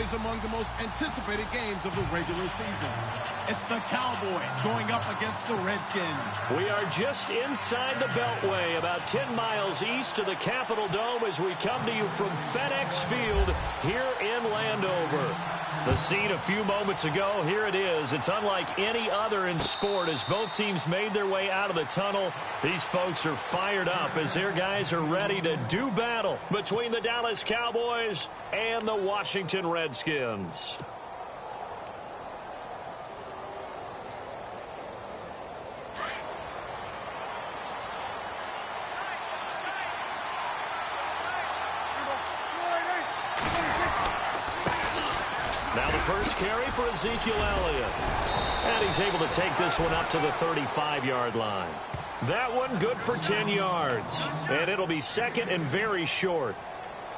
always among the most anticipated games of the regular season. It's the Cowboys going up against the Redskins. We are just inside the Beltway, about 10 miles east of the Capitol Dome as we come to you from FedEx Field here in Landover. The scene a few moments ago, here it is. It's unlike any other in sport as both teams made their way out of the tunnel. These folks are fired up as their guys are ready to do battle between the Dallas Cowboys and the Washington Redskins. Now the first carry for Ezekiel Elliott. And he's able to take this one up to the 35-yard line. That one good for 10 yards. And it'll be second and very short.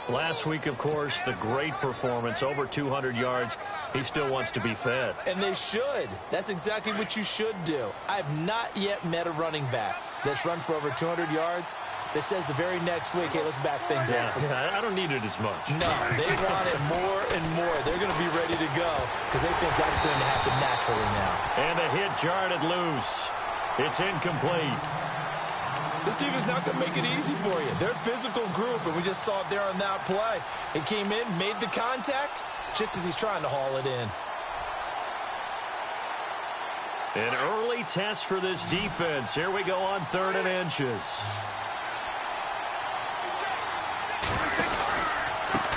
Last week, of course, the great performance, over 200 yards. He still wants to be fed. And they should. That's exactly what you should do. I've not yet met a running back that's run for over 200 yards that says the very next week, hey, let's back things up. Yeah, I don't need it as much. No, they want it more and more. They're going to be ready to go because they think that's going to happen naturally now. And the hit jarred it loose. It's incomplete. This team is not going to make it easy for you. They're a physical group, and we just saw it there on that play. It came in, made the contact, just as he's trying to haul it in. An early test for this defense. Here we go on 3rd and inches.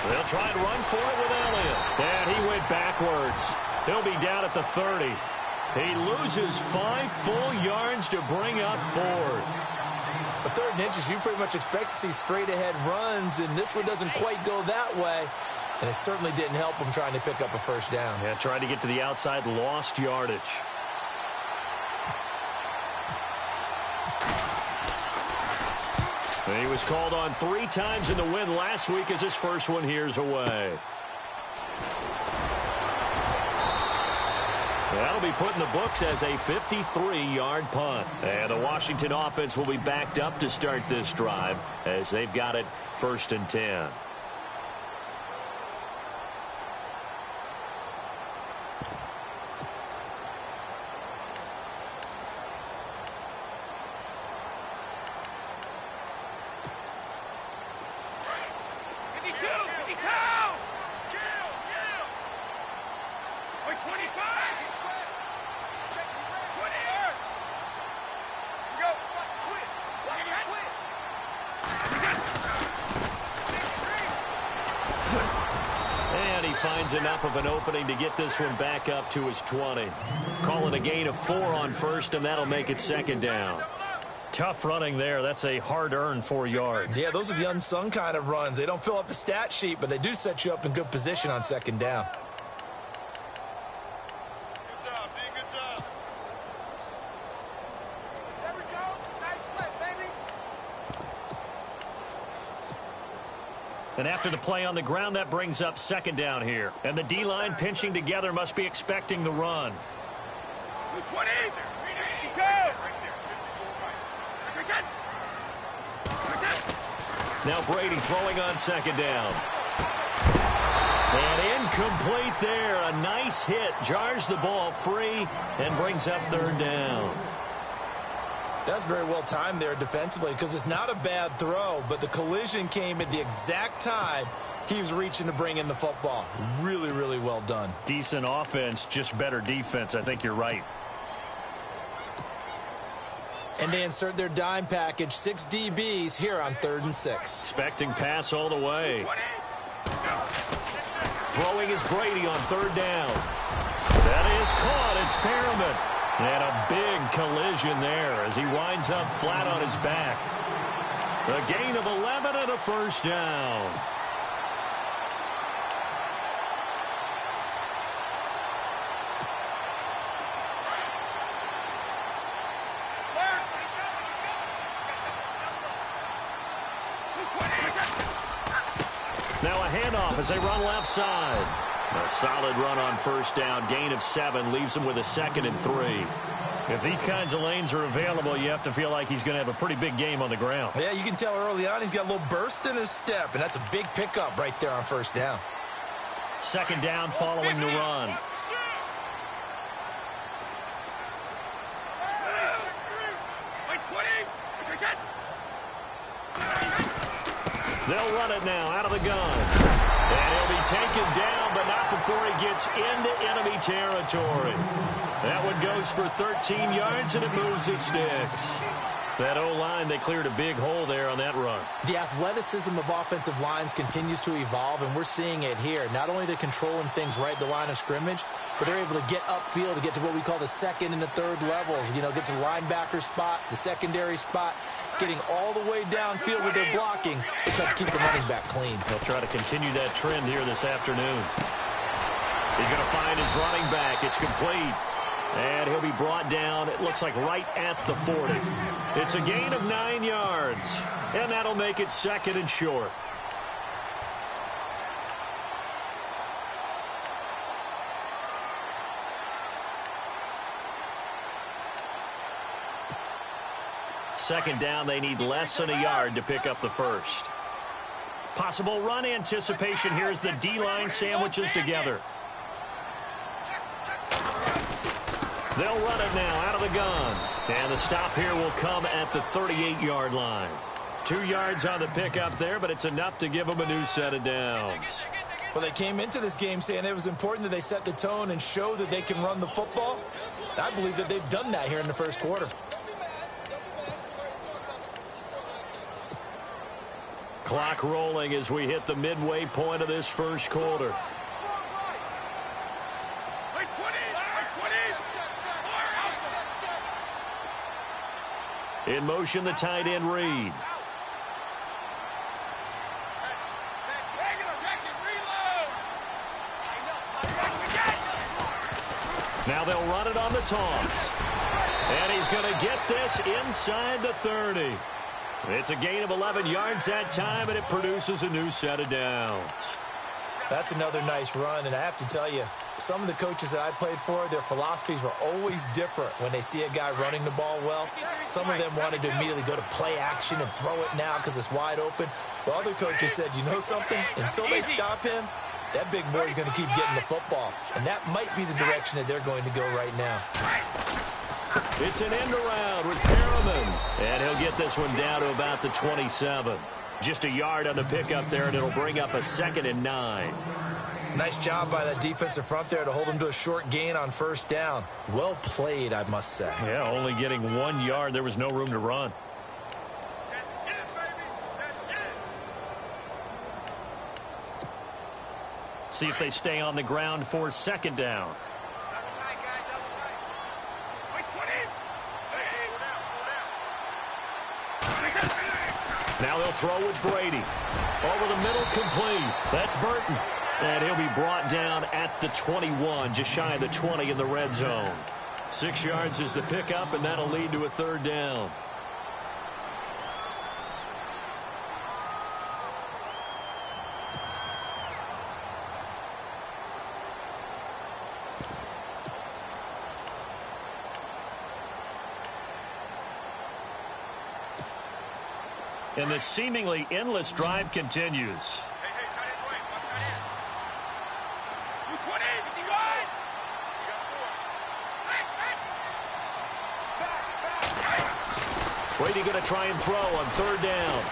They'll try and run for it with Elliott. And he went backwards. He'll be down at the 30. He loses 5 full yards to bring up 4th. But 3rd and inches, you pretty much expect to see straight-ahead runs, and this one doesn't quite go that way. And it certainly didn't help him trying to pick up a first down. Yeah, trying to get to the outside, lost yardage. He was called on 3 times in the win last week as his first one here's away. That'll be put in the books as a 53-yard punt. And the Washington offense will be backed up to start this drive as they've got it 1st and 10. Enough of an opening to get this one back up to his 20. Calling a gain of 4 on 1st, and that'll make it 2nd down. Tough running there. That's a hard-earned 4 yards. Yeah, those are the unsung kind of runs. They don't fill up the stat sheet, but they do set you up in good position on 2nd down. Good job, D. Good job. There we go. Nice play, baby. And after the play on the ground, that brings up 2nd down here. And the D-line pinching together must be expecting the run. 20. Now Brady throwing on 2nd down. And incomplete there. A nice hit. Jars the ball free and brings up 3rd down. That's very well timed there defensively because it's not a bad throw, but the collision came at the exact time he was reaching to bring in the football. Really, really well done. Decent offense, just better defense. I think you're right. And they insert their dime package, 6 DBs here on 3rd and 6. Expecting pass all the way. Throwing is Brady on 3rd down. That is caught. It's Perriman. And a big collision there as he winds up flat on his back. A gain of 11 and a 1st down. Now a handoff as they run left side. A solid run on 1st down. Gain of 7 leaves him with a 2nd and 3. If these kinds of lanes are available, you have to feel like he's going to have a pretty big game on the ground. Yeah, you can tell early on he's got a little burst in his step, and that's a big pickup right there on 1st down. Second down following the run. They'll run it now out of the gun. And he'll be taken down, but not before he gets into enemy territory. That one goes for 13 yards, and it moves the sticks. That O-line, they cleared a big hole there on that run. The athleticism of offensive lines continues to evolve, and we're seeing it here. Not only are they controlling things right at the line of scrimmage, but they're able to get upfield to get to what we call the second and the third levels. You know, get to the linebacker spot, the secondary spot, getting all the way downfield with their blocking, which helps keep the running back clean. They'll try to continue that trend here this afternoon. He's going to find his running back. It's complete. And he'll be brought down, it looks like, right at the 40. It's a gain of 9 yards. And that'll make it second and short. Second down, they need less than a yard to pick up the first. Possible run anticipation here as the D-line sandwiches together. They'll run it now out of the gun. And the stop here will come at the 38-yard line. 2 yards on the pickup there, but it's enough to give them a new set of downs. Well, they came into this game saying it was important that they set the tone and show that they can run the football. I believe that they've done that here in the first quarter. Clock rolling as we hit the midway point of this first quarter. In motion, the tight end Reed. Now they'll run it on the toss. And he's going to get this inside the 30. It's a gain of 11 yards that time, and it produces a new set of downs. That's another nice run, and I have to tell you, some of the coaches that I played for, their philosophies were always different when they see a guy running the ball well. Some of them wanted to immediately go to play action and throw it now because it's wide open. While other coaches said, you know something? Until they stop him, that big boy's going to keep getting the football. And that might be the direction that they're going to go right now. It's an end around with Perriman. And he'll get this one down to about the 27. Just a yard on the pickup there, and it'll bring up a 2nd and 9. Nice job by that defensive front there to hold him to a short gain on first down. Well played, I must say. Yeah, only getting 1 yard. There was no room to run. See if they stay on the ground for second down. Now they'll throw with Brady. Over the middle, complete. That's Burton. And he'll be brought down at the 21, just shy of the 20 in the red zone. 6 yards is the pickup, and that'll lead to a third down. And the seemingly endless drive continues. Brady going to try and throw on third down.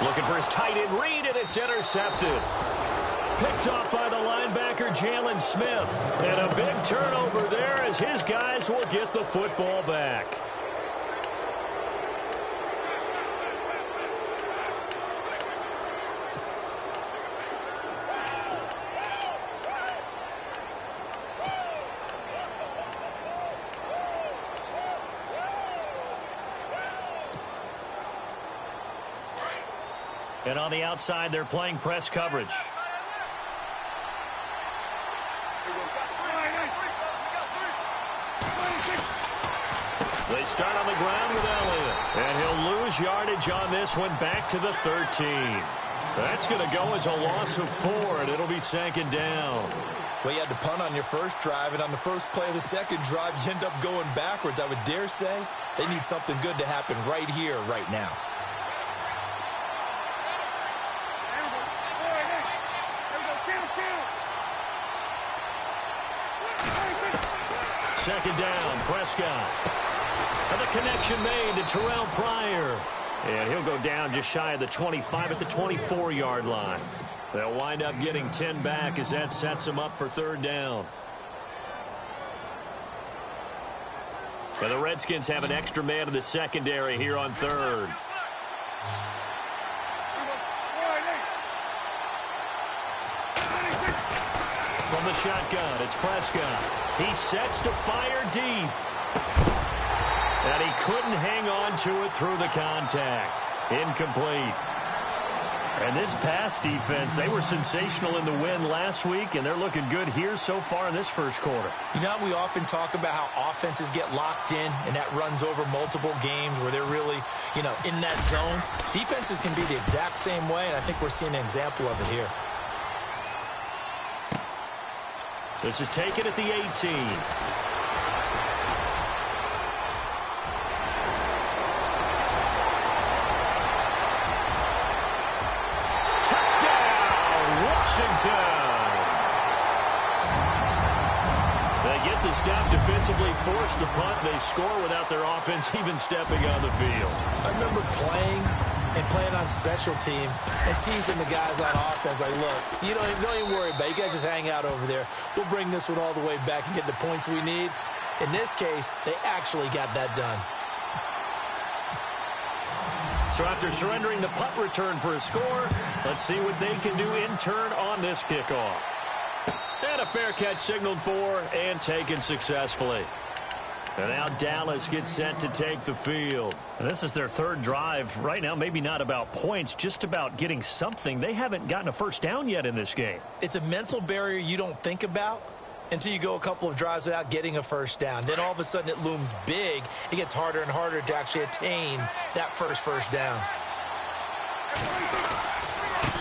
Looking for his tight end Reed, and it's intercepted. Picked off by the linebacker Jalen Smith. And a big turnover there as his guys will get the football back. And on the outside, they're playing press coverage. They start on the ground with Elliott. And he'll lose yardage on this one back to the 13. That's going to go as a loss of 4, and it'll be second down. Well, you had to punt on your first drive, and on the first play of the second drive, you end up going backwards. I would dare say they need something good to happen right here, right now. second down. Prescott. And the connection made to Terrell Pryor. And he'll go down just shy of the 25 at the 24-yard line. They'll wind up getting 10 back as that sets them up for third down. But the Redskins have an extra man in the secondary here on third. From the shotgun, it's Prescott. He sets to fire deep. And he couldn't hang on to it through the contact. Incomplete. And this pass defense, they were sensational in the win last week, and they're looking good here so far in this first quarter. You know, we often talk about how offenses get locked in, and that runs over multiple games where they're really, in that zone. Defenses can be the exact same way, and I think we're seeing an example of it here. This is taken at the 18. They get the stop defensively, force the punt. They score without their offense even stepping on the field. I remember playing on special teams and teasing the guys on offense like, look, you don't even worry about it. You guys just hang out over there. We'll bring this one all the way back and get the points we need. In this case, they actually got that done. So after surrendering the punt return for a score, let's see what they can do in turn on this kickoff. And a fair catch signaled for and taken successfully. And now Dallas gets set to take the field. And this is their third drive. Right now, maybe not about points, just about getting something. They haven't gotten a first down yet in this game. It's a mental barrier you don't think about until you go a couple of drives without getting a first down. Then all of a sudden it looms big. It gets harder and harder to actually attain that first down.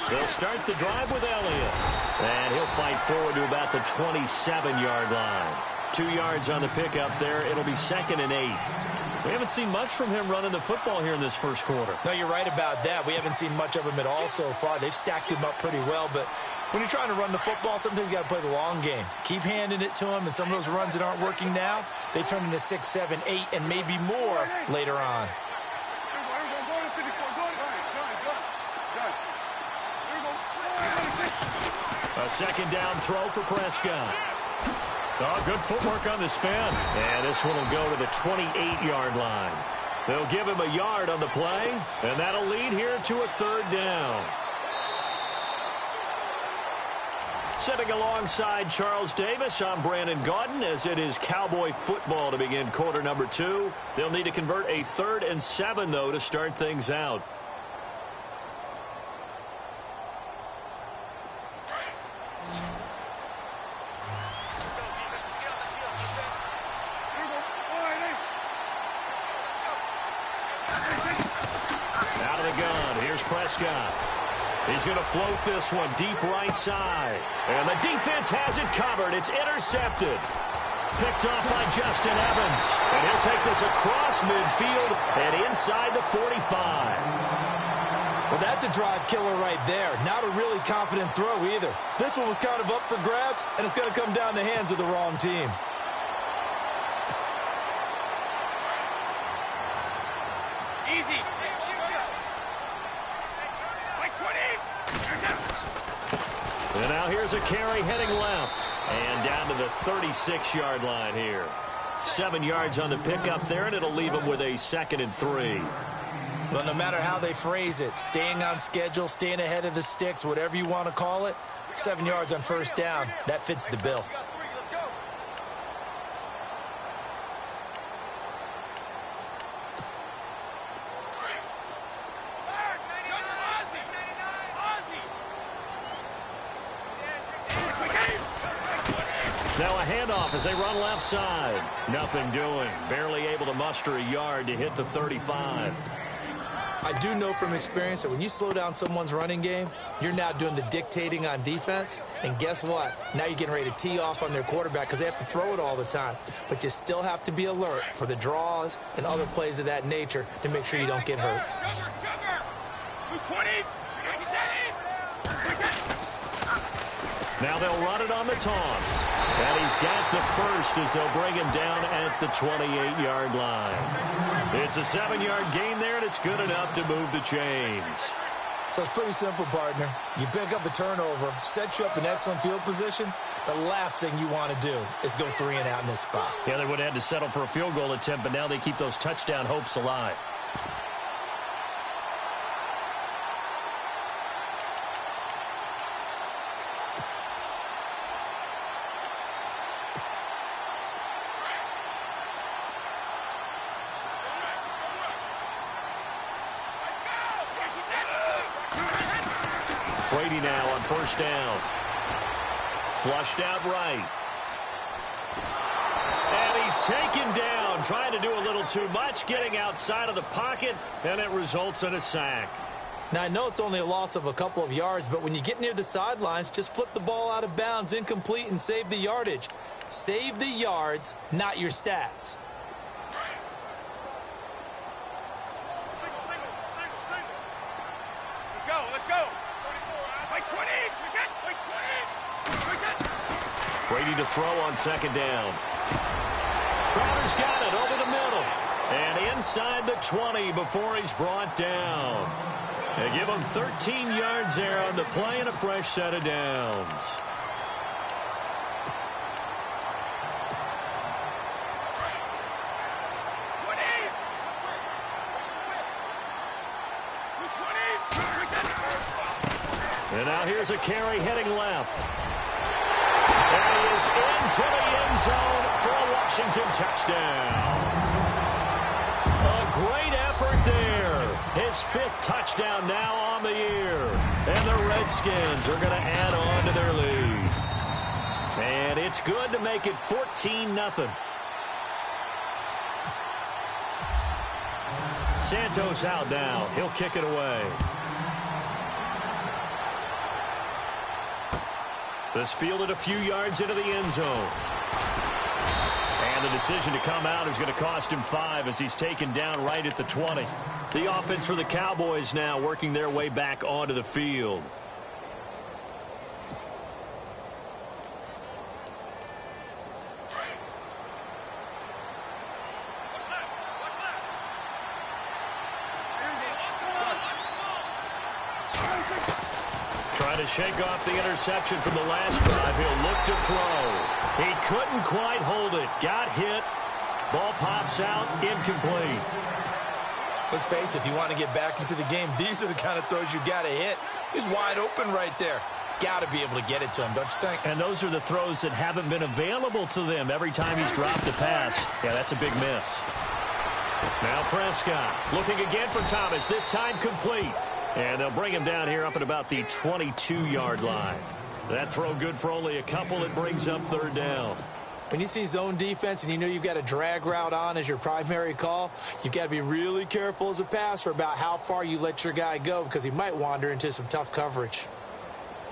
They'll start the drive with Elliott. And he'll fight forward to about the 27-yard line. 2 yards on the pickup there. It'll be 2nd and 8. We haven't seen much from him running the football here in this first quarter. No, you're right about that. We haven't seen much of him at all so far. They've stacked him up pretty well, but when you're trying to run the football, sometimes you got to play the long game. Keep handing it to him, and some of those runs that aren't working now, they turn into 6, 7, 8, and maybe more later on. A second down throw for Prescott. Oh, good footwork on the spin. And this one will go to the 28-yard line. They'll give him a yard on the play, and that'll lead here to a third down. Sitting alongside Charles Davis, I'm Brandon Gaudin, as it is Cowboy football to begin quarter number 2. They'll need to convert a 3rd and 7, though, to start things out. Out of the gun, here's Prescott. He's going to float this one deep right side. And the defense has it covered. It's intercepted. Picked off by Justin Evans. And he'll take this across midfield and inside the 45. Well, that's a drive killer right there. Not a really confident throw either. This one was kind of up for grabs, and it's going to come down the hands of the wrong team. Easy. And now here's a carry heading left. And down to the 36-yard line here. 7 yards on the pickup there, and it'll leave them with a 2nd and 3. Well, no matter how they phrase it, staying on schedule, staying ahead of the sticks, whatever you want to call it, 7 yards on first down, that fits the bill. Now a handoff as they run left side. Nothing doing. Barely able to muster a yard to hit the 35. I do know from experience that when you slow down someone's running game, you're now doing the dictating on defense. And guess what? Now you're getting ready to tee off on their quarterback because they have to throw it all the time. But you still have to be alert for the draws and other plays of that nature to make sure you don't get hurt. Now they'll run it on the toss. And he's got the first as they'll bring him down at the 28-yard line. It's a 7-yard gain there, and it's good enough to move the chains. So it's pretty simple, partner. You pick up a turnover, set you up in excellent field position. The last thing you want to do is go 3 and out in this spot. Yeah, they would have had to settle for a field goal attempt, but now they keep those touchdown hopes alive. Brady now on first down. Flushed out right. And he's taken down, trying to do a little too much, getting outside of the pocket, and it results in a sack. Now, I know it's only a loss of a couple of yards, but when you get near the sidelines, just flip the ball out of bounds, incomplete, and save the yardage. Save the yards, not your stats. Let's go. Brady to throw on second down. Crowder's got it over the middle. And inside the 20 before he's brought down. They give him 13 yards there on the play and a fresh set of downs. And now here's a carry heading left. And he is into the end zone for a Washington touchdown. A great effort there. His 5th touchdown now on the year. And the Redskins are going to add on to their lead. And it's good to make it 14-0. Santos out now. He'll kick it away. This fielded a few yards into the end zone. And the decision to come out is going to cost him 5 as he's taken down right at the 20. The offense for the Cowboys now working their way back onto the field. Trying to shake off the interception from the last drive. He'll look to throw. He couldn't quite hold it. Got hit. Ball pops out. Incomplete. Let's face it, if you want to get back into the game, these are the kind of throws you got to hit. He's wide open right there. Got to be able to get it to him, don't you think? And those are the throws that haven't been available to them every time he's dropped a pass. Yeah, that's a big miss. Now Prescott looking again for Thomas, this time complete. And they'll bring him down here up at about the 22-yard line. That throw good for only a couple. It brings up third down. When you see zone defense and you know you've got a drag route on as your primary call, you've got to be really careful as a passer about how far you let your guy go because he might wander into some tough coverage.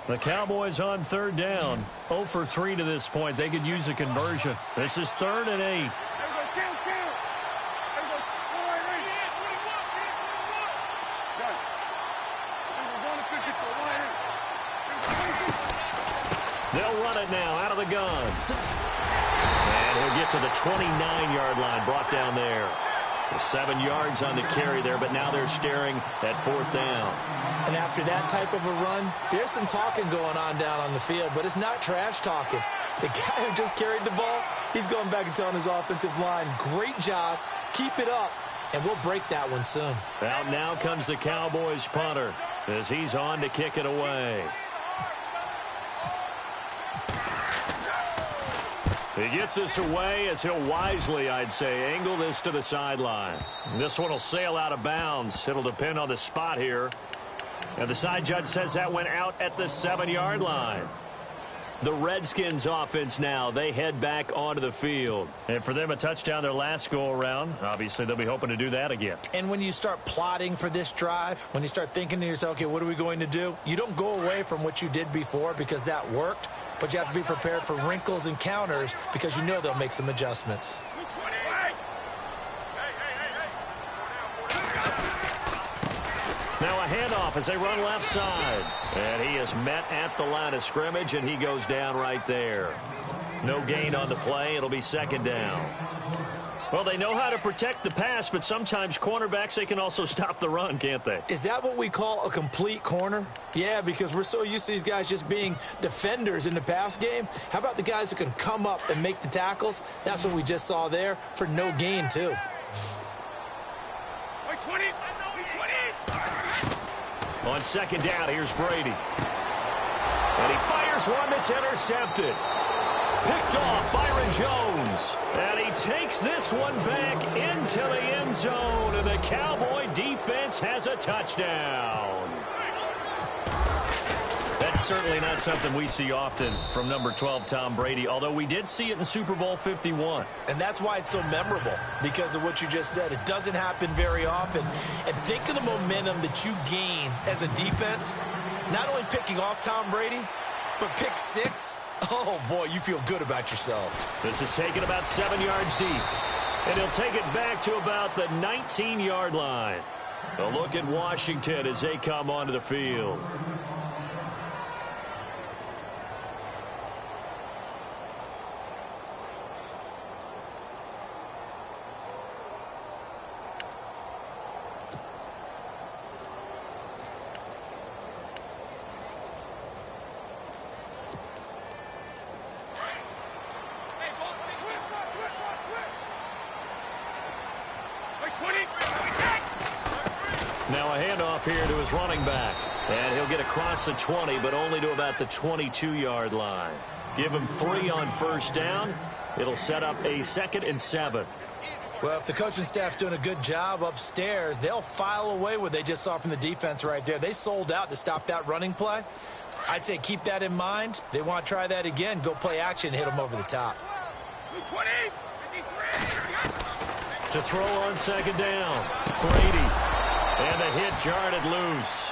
The Cowboys on third down. 0 for 3 to this point. They could use a conversion. This is 3rd and 8. They'll run it now out of the gun. And he'll get to the 29-yard line, brought down there. 7 yards on the carry there, but now they're staring at 4th down. And after that type of a run, there's some talking going on down on the field, but it's not trash talking. The guy who just carried the ball, he's going back and telling his offensive line, great job, keep it up, and we'll break that one soon. Out now comes the Cowboys punter as he's on to kick it away. He gets this away as he'll wisely, I'd say, angle this to the sideline. This one will sail out of bounds. It'll depend on the spot here. And the side judge says that went out at the 7-yard line. The Redskins offense now, they head back onto the field. And for them, a touchdown their last go-around. Obviously, they'll be hoping to do that again. And when you start plotting for this drive, when you start thinking to yourself, okay, what are we going to do? You don't go away from what you did before because that worked. But you have to be prepared for wrinkles and counters because you know they'll make some adjustments. Now a handoff as they run left side. And he is met at the line of scrimmage, and he goes down right there. No gain on the play. It'll be second down. Well, they know how to protect the pass, but sometimes cornerbacks, they can also stop the run, can't they? Is that what we call a complete corner? Yeah, because we're so used to these guys just being defenders in the pass game. How about the guys who can come up and make the tackles? That's what we just saw there for no gain, too. 20. On second down, here's Brady. And he fires one that's intercepted. Picked off Byron Jones. And he takes this one back into the end zone. And the Cowboy defense has a touchdown. That's certainly not something we see often from number 12, Tom Brady, although we did see it in Super Bowl 51. And that's why it's so memorable, because of what you just said. It doesn't happen very often. And think of the momentum that you gain as a defense, not only picking off Tom Brady, but pick 6. Oh, boy, you feel good about yourselves. This is taken about 7 yards deep. And he'll take it back to about the 19-yard line. A look at Washington as they come onto the field. Now a handoff here to his running back. And he'll get across the 20, but only to about the 22-yard line. Give him 3 on first down. It'll set up a 2nd and 7. Well, if the coaching staff's doing a good job upstairs, they'll file away what they just saw from the defense right there. They sold out to stop that running play. I'd say keep that in mind. They want to try that again. Go play action, hit them over the top. 20, 53. To throw on second down, Brady. And the hit jarred it loose.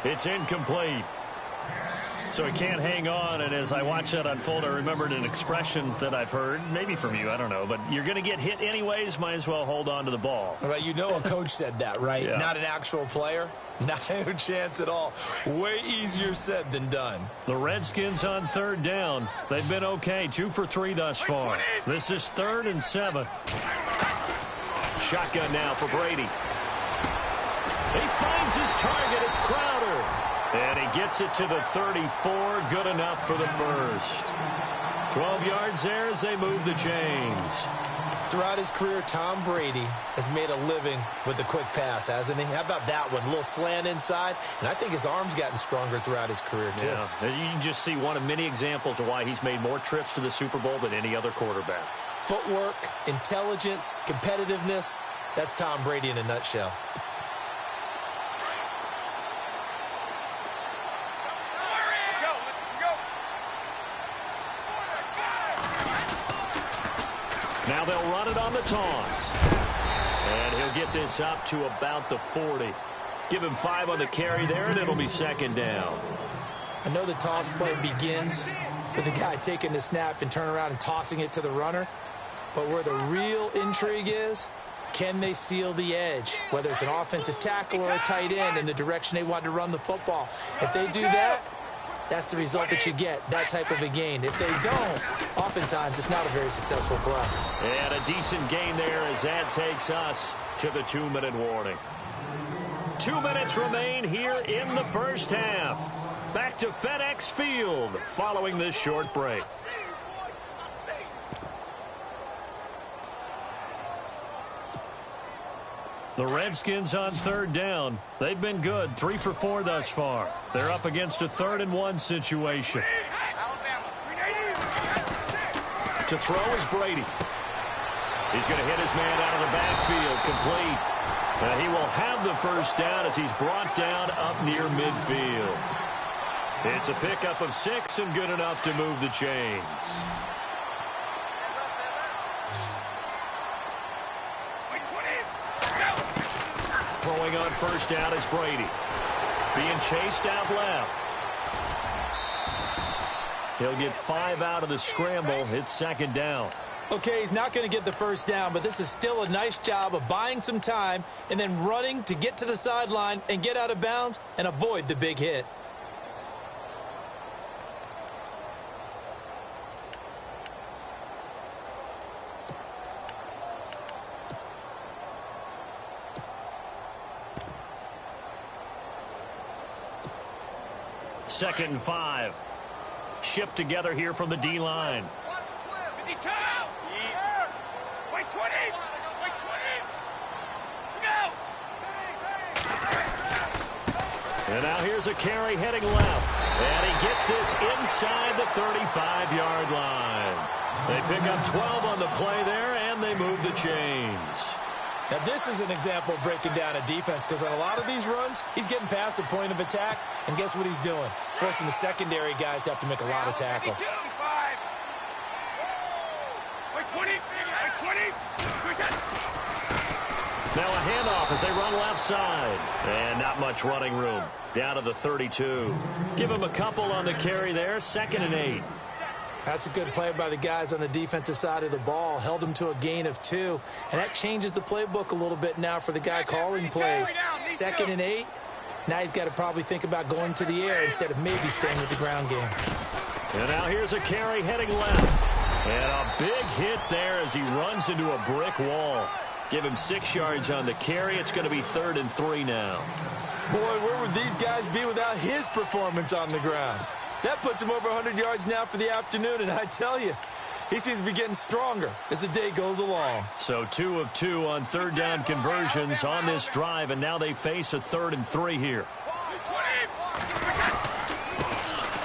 It's incomplete. So he can't hang on, and as I watch that unfold, I remembered an expression that I've heard, maybe from you, I don't know, but you're going to get hit anyways, might as well hold on to the ball. Well, you know a coach said that, right? Yeah. Not an actual player. No chance at all. Way easier said than done. The Redskins on third down. They've been okay, 2 for 3 thus far. This is 3rd and 7. Shotgun now for Brady. He finds his target. It's Crowder. And he gets it to the 34. Good enough for the first. 12 yards there as they move the chains. Throughout his career, Tom Brady has made a living with the quick pass, hasn't he? How about that one? A little slant inside. And I think his arm's gotten stronger throughout his career, too. Yeah, you can just see one of many examples of why he's made more trips to the Super Bowl than any other quarterback. Footwork, intelligence, competitiveness. That's Tom Brady in a nutshell. Now they'll run it on the toss. And he'll get this up to about the 40. Give him 5 on the carry there, and it'll be 2nd down. I know the toss play begins with the guy taking the snap and turning around and tossing it to the runner. But where the real intrigue is, can they seal the edge? Whether it's an offensive tackle or a tight end in the direction they want to run the football. If they do that, that's the result that you get, that type of a gain. If they don't, oftentimes it's not a very successful play. And a decent gain there as that takes us to the 2-minute warning. 2 minutes remain here in the first half. Back to FedEx Field following this short break. The Redskins on third down. They've been good, 3 for 4 thus far. They're up against a 3rd and 1 situation. To throw is Brady. He's going to hit his man out of the backfield, complete. And he will have the first down as he's brought down up near midfield. It's a pickup of 6 and good enough to move the chains. Throwing on first down is Brady. Being chased out left. He'll get 5 out of the scramble. It's 2nd down. Okay, he's not going to get the first down, but this is still a nice job of buying some time and then running to get to the sideline and get out of bounds and avoid the big hit. Second and 5. Shift together here from the D-line. Wait 20! Wait 20! Go! And now here's a carry heading left. And he gets this inside the 35-yard line. They pick up 12 on the play there, and they move the chains. Now, this is an example of breaking down a defense because on a lot of these runs, he's getting past the point of attack, and guess what he's doing? Forcing the secondary guys to have to make a lot of tackles. Wait 20! Wait 20! Now a handoff as they run left side. And not much running room. Down to the 32. Give him a couple on the carry there. 2nd and 8. That's a good play by the guys on the defensive side of the ball. Held him to a gain of 2. And that changes the playbook a little bit now for the guy calling plays. 2nd and 8. Now he's got to probably think about going to the air instead of maybe staying with the ground game. And now here's a carry heading left. And a big hit there as he runs into a brick wall. Give him 6 yards on the carry. It's going to be 3rd and 3 now. Boy, where would these guys be without his performance on the ground? That puts him over 100 yards now for the afternoon, and I tell you, he seems to be getting stronger as the day goes along. So 2 of 2 on 3rd down conversions on this drive, and now they face a 3rd and 3 here.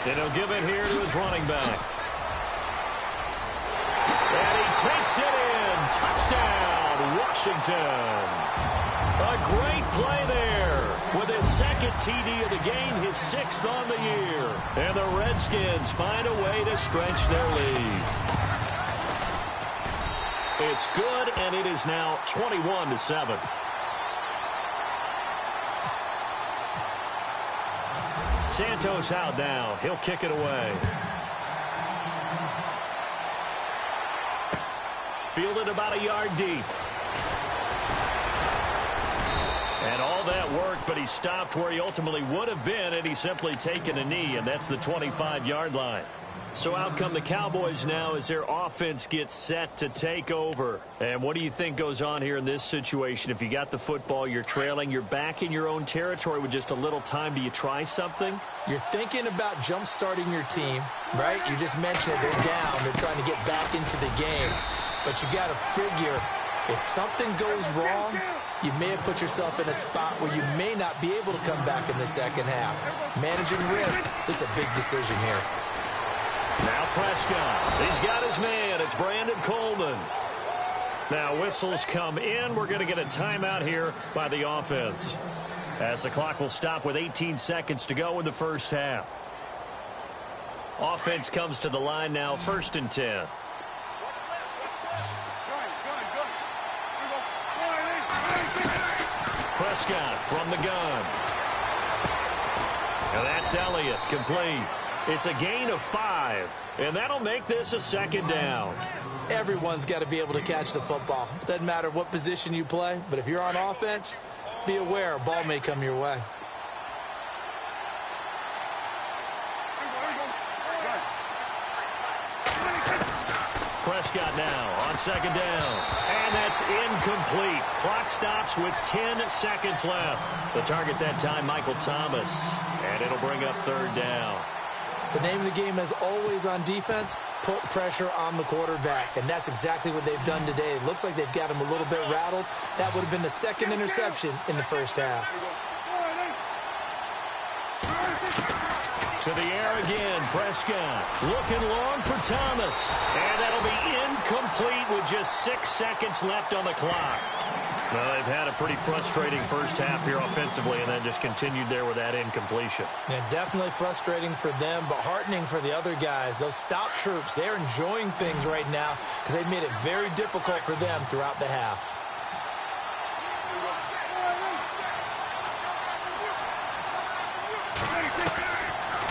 And he'll give it here to his running back. And he takes it in. Touchdown, Washington. A great play there. With his 2nd TD of the game, his 6th on the year. And the Redskins find a way to stretch their lead. It's good, and it is now 21-7. Santos out now. He'll kick it away. Fielded about a yard deep. And all that work, but he stopped where he ultimately would have been had he simply taken a knee, and that's the 25-yard line. So out come the Cowboys now as their offense gets set to take over. And what do you think goes on here in this situation? If you got the football, you're trailing, you're back in your own territory with just a little time. Do you try something? You're thinking about jump-starting your team, right? You just mentioned it. They're down. They're trying to get back into the game. But you got to figure if something goes wrong, you may have put yourself in a spot where you may not be able to come back in the second half. Managing risk is a big decision here. Now Prescott. He's got his man. It's Brandon Coleman. Now whistles come in. We're going to get a timeout here by the offense, as the clock will stop with 18 seconds to go in the first half. Offense comes to the line now, 1st and 10. Prescott from the gun. And that's Elliott, complete. It's a gain of 5, and that'll make this a 2nd down. Everyone's got to be able to catch the football. It doesn't matter what position you play, but if you're on offense, be aware a ball may come your way. Prescott now on 2nd down. And that's incomplete. Clock stops with 10 seconds left. The target that time, Michael Thomas. And it'll bring up 3rd down. The name of the game, as always on defense, put pressure on the quarterback. And that's exactly what they've done today. It looks like they've got him a little bit rattled. That would have been the 2nd interception in the first half. To the air again, Prescott looking long for Thomas. And that'll be incomplete with just 6 seconds left on the clock. Well, they've had a pretty frustrating first half here offensively, and then just continued there with that incompletion. Yeah, definitely frustrating for them, but heartening for the other guys. Those stop troops, they're enjoying things right now because they've made it very difficult for them throughout the half.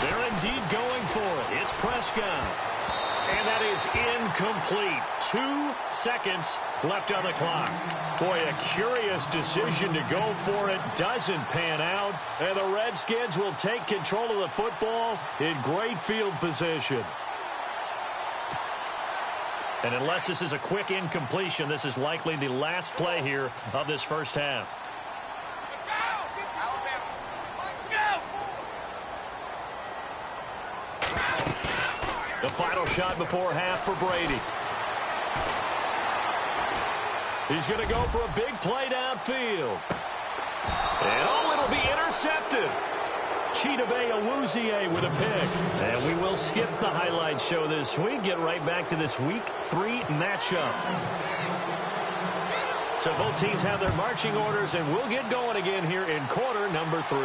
They're indeed going for it. It's Prescott. And that is is incomplete. 2 seconds left on the clock. Boy, a curious decision to go for it. Doesn't pan out. And the Redskins will take control of the football in great field position. And unless this is a quick incompletion, this is likely the last play here of this first half. The final shot before half for Brady. He's going to go for a big play downfield. And oh, it'll be intercepted. Chidobe with a pick. And we will skip the highlight show this week. Get right back to this Week 3 matchup. So both teams have their marching orders, and we'll get going again here in quarter number 3.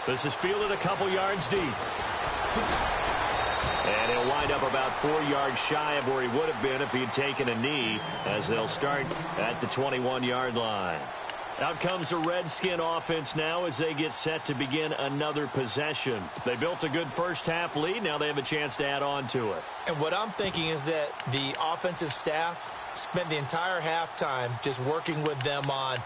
This is fielded a couple yards deep. And he'll wind up about 4 yards shy of where he would have been if he had taken a knee, as they'll start at the 21-yard line. Out comes the Redskin offense now as they get set to begin another possession. They built a good first-half lead. Now they have a chance to add on to it. And what I'm thinking is that the offensive staff spent the entire halftime just working with them on,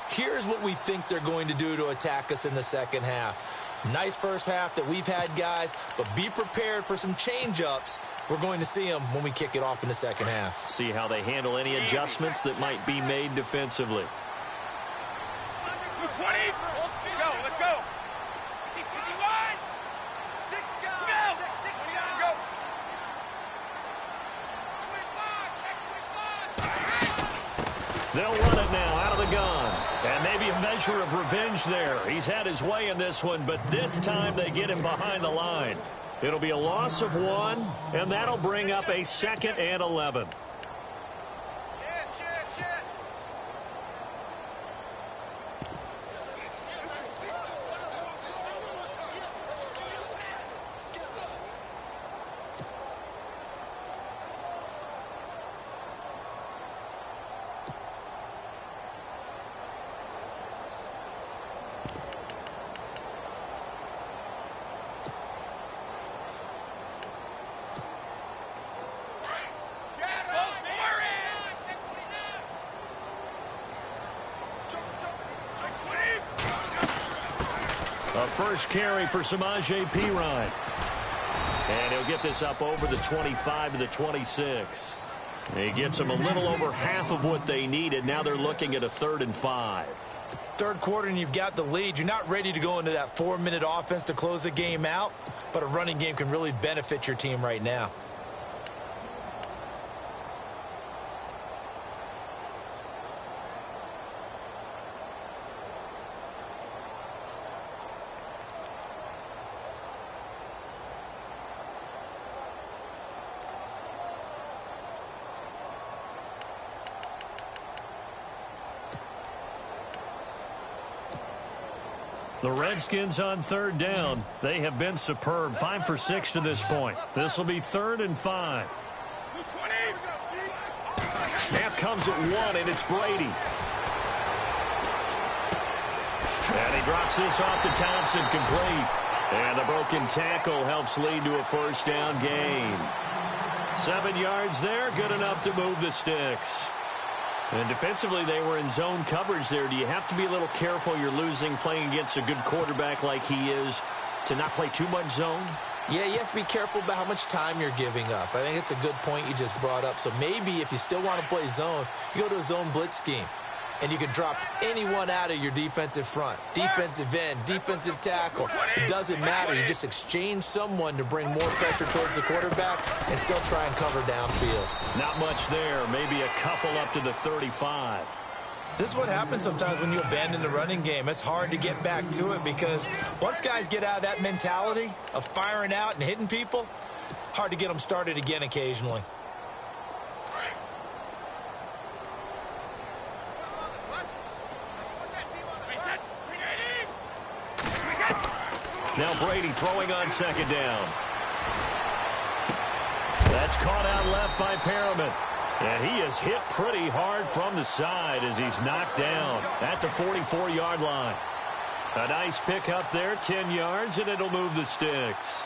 here's what we think they're going to do to attack us in the second half. Nice first half that we've had, guys, but be prepared for some change-ups. We're going to see them when we kick it off in the second half. See how they handle any adjustments that might be made defensively. 20. Let's go. 51. 6, go. Go. 25. They'll run it now out of the gun. And maybe a measure of revenge there. He's had his way in this one, but this time they get him behind the line. It'll be a loss of 1, and that'll bring up a 2nd and 11. A first carry for Samaje Perine. And he'll get this up over the 25 to the 26. He gets them a little over half of what they needed. Now they're looking at a 3rd and 5. Third quarter and you've got the lead. You're not ready to go into that 4-minute offense to close the game out, but a running game can really benefit your team right now. The Redskins on 3rd down. They have been superb. 5 for 6 to this point. This will be 3rd and 5. Snap comes at 1, and it's Brady. And he drops this off to Thompson, complete. And the broken tackle helps lead to a 1st down gain. 7 yards there, good enough to move the sticks. And defensively, they were in zone coverage there. Do you have to be a little careful? You're losing playing against a good quarterback like he is to not play too much zone? Yeah, you have to be careful about how much time you're giving up. I think it's a good point you just brought up. So maybe if you still want to play zone, you go to a zone blitz scheme. And you can drop anyone out of your defensive front. Defensive end, defensive tackle. It doesn't matter. You just exchange someone to bring more pressure towards the quarterback and still try and cover downfield. Not much there. Maybe a couple up to the 35. This is what happens sometimes when you abandon the running game. It's hard to get back to it because once guys get out of that mentality of firing out and hitting people, hard to get them started again occasionally. Now Brady throwing on 2nd down. That's caught out left by Perriman. And he is hit pretty hard from the side as he's knocked down at the 44-yard line. A nice pick up there, 10 yards, and it'll move the sticks.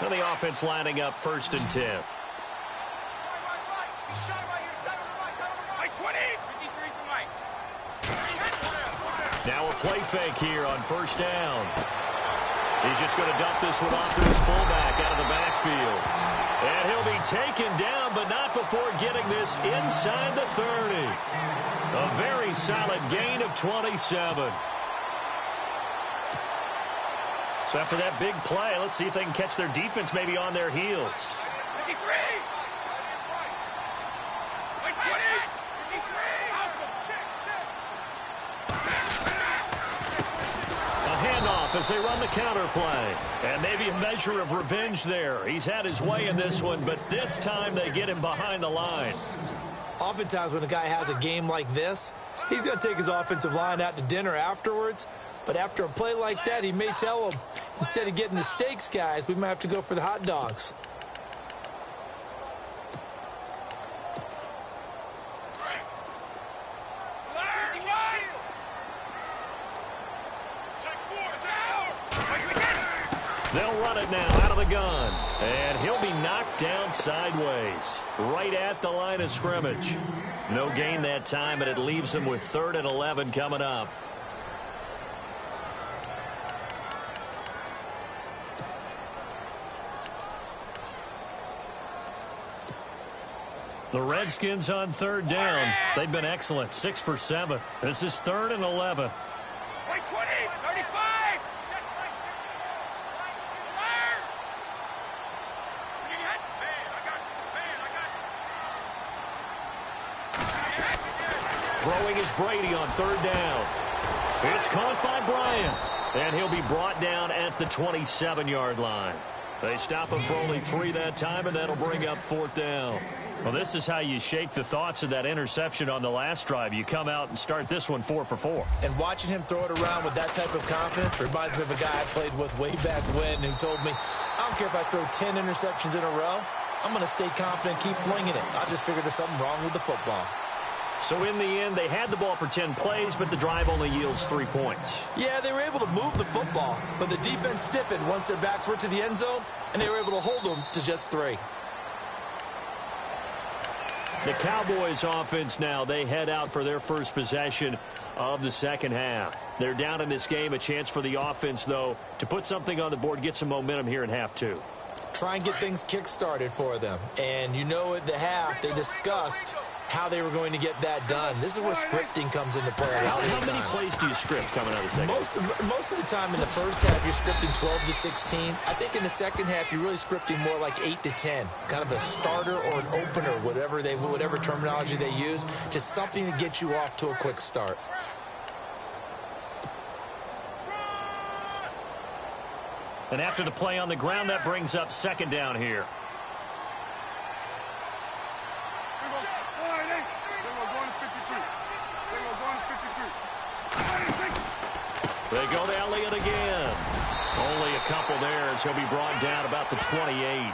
And the offense lining up 1st and 10. Now a play fake here on 1st down. He's just going to dump this one off to his fullback out of the backfield. And he'll be taken down, but not before getting this inside the 30. A very solid gain of 27. So after that big play, let's see if they can catch their defense maybe on their heels. 53. 20. Handoff as they run the counter play. And maybe a measure of revenge there. He's had his way in this one, but this time they get him behind the line. Oftentimes when a guy has a game like this, he's going to take his offensive line out to dinner afterwards. But after a play like that, he may tell them, instead of getting the steaks, guys, we might have to go for the hot dogs. They'll run it now out of the gun. And he'll be knocked down sideways, right at the line of scrimmage. No gain that time, and it leaves him with 3rd and 11 coming up. The Redskins on 3rd down. They've been excellent, 6 for 7. This is 3rd and 11. 20, 35. Throwing is Brady on 3rd down. It's caught by Bryant. And he'll be brought down at the 27-yard line. They stop him for only 3 that time, and that'll bring up 4th down. Well, this is how you shake the thoughts of that interception on the last drive. You come out and start this one 4 for 4. And watching him throw it around with that type of confidence reminds me of a guy I played with way back when who told me, I don't care if I throw 10 interceptions in a row. I'm going to stay confident, keep flinging it. I just figured there's something wrong with the football. So in the end, they had the ball for 10 plays, but the drive only yields 3 points. Yeah, they were able to move the football, but the defense stiffened once their backs were to the end zone, and they were able to hold them to just 3. The Cowboys offense now, they head out for their first possession of the second half. They're down in this game. A chance for the offense, though, to put something on the board, get some momentum here in half 2. Try and get things kick-started for them. And you know at the half, they discussed how they were going to get that done. This is where scripting comes into play a lot of the time. How many plays do you script coming out of the second half? Most of the time in the first half, you're scripting 12 to 16. I think in the second half, you're really scripting more like 8 to 10. Kind of a starter or an opener, whatever terminology they use. Just something to get you off to a quick start. And after the play on the ground, that brings up 2nd down here. They go to Elliott again. Only a couple there as he'll be brought down about the 28.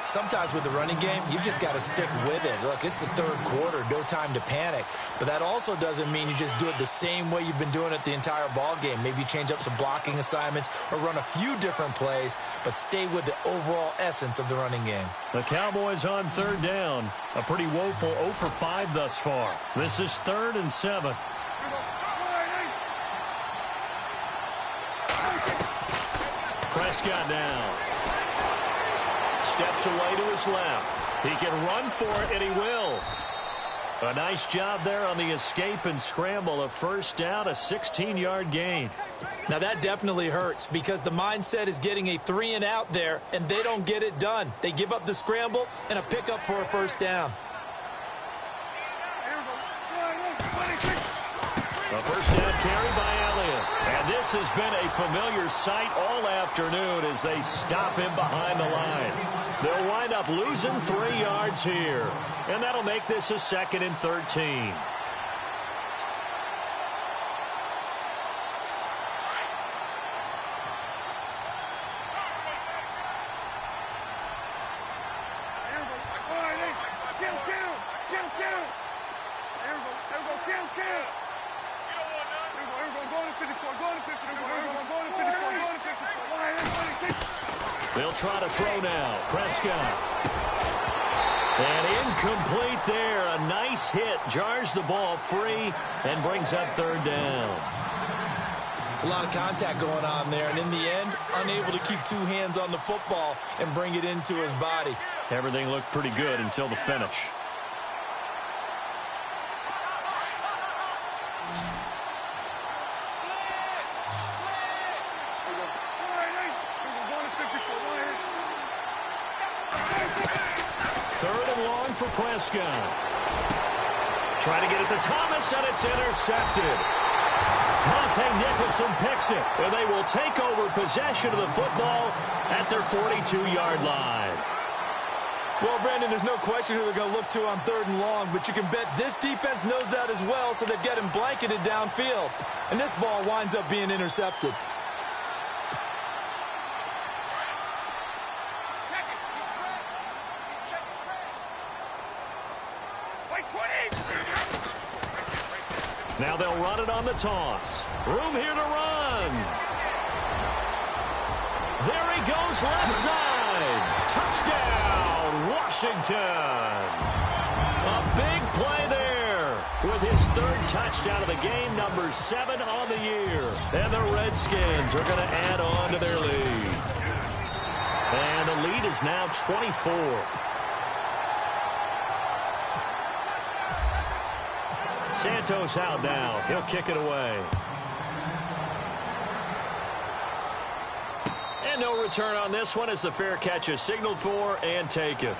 Sometimes with the running game, you've just got to stick with it. Look, it's the 3rd quarter, no time to panic. But that also doesn't mean you just do it the same way you've been doing it the entire ball game. Maybe you change up some blocking assignments or run a few different plays, but stay with the overall essence of the running game. The Cowboys on 3rd down. A pretty woeful 0 for 5 thus far. This is 3rd and 7. Prescott now. Steps away to his left. He can run for it, and he will. A nice job there on the escape and scramble. A 1st down, a 16-yard gain. Now that definitely hurts because the mindset is getting a 3 and out there, and they don't get it done. They give up the scramble and a pickup for a 1st down. A 1st down carry by Elliott. And this has been a familiar sight all afternoon as they stop him behind the line. They'll wind up losing 3 yards here. And that'll make this a 2nd and 13. They'll try to throw now. Prescott. And incomplete there. A nice hit. Jars the ball free and brings up third down. It's a lot of contact going on there, and in the end, unable to keep two hands on the football and bring it into his body. Everything looked pretty good until the finish. Third and long for Prescott. Trying to get it to Thomas, and it's intercepted. Monte Nicholson picks it, and they will take over possession of the football at their 42-yard line. Well, Brandon, there's no question who they're going to look to on third and long, but you can bet this defense knows that as well, so they've got him blanketed downfield. And this ball winds up being intercepted. Now they'll run it on the toss. Room here to run. There he goes, left side. Touchdown, Washington. A big play there with his third touchdown of the game, number 7 on the year. And the Redskins are going to add on to their lead. And the lead is now 24. Santos out now. He'll kick it away. And no return on this one as the fair catch is signaled for and taken.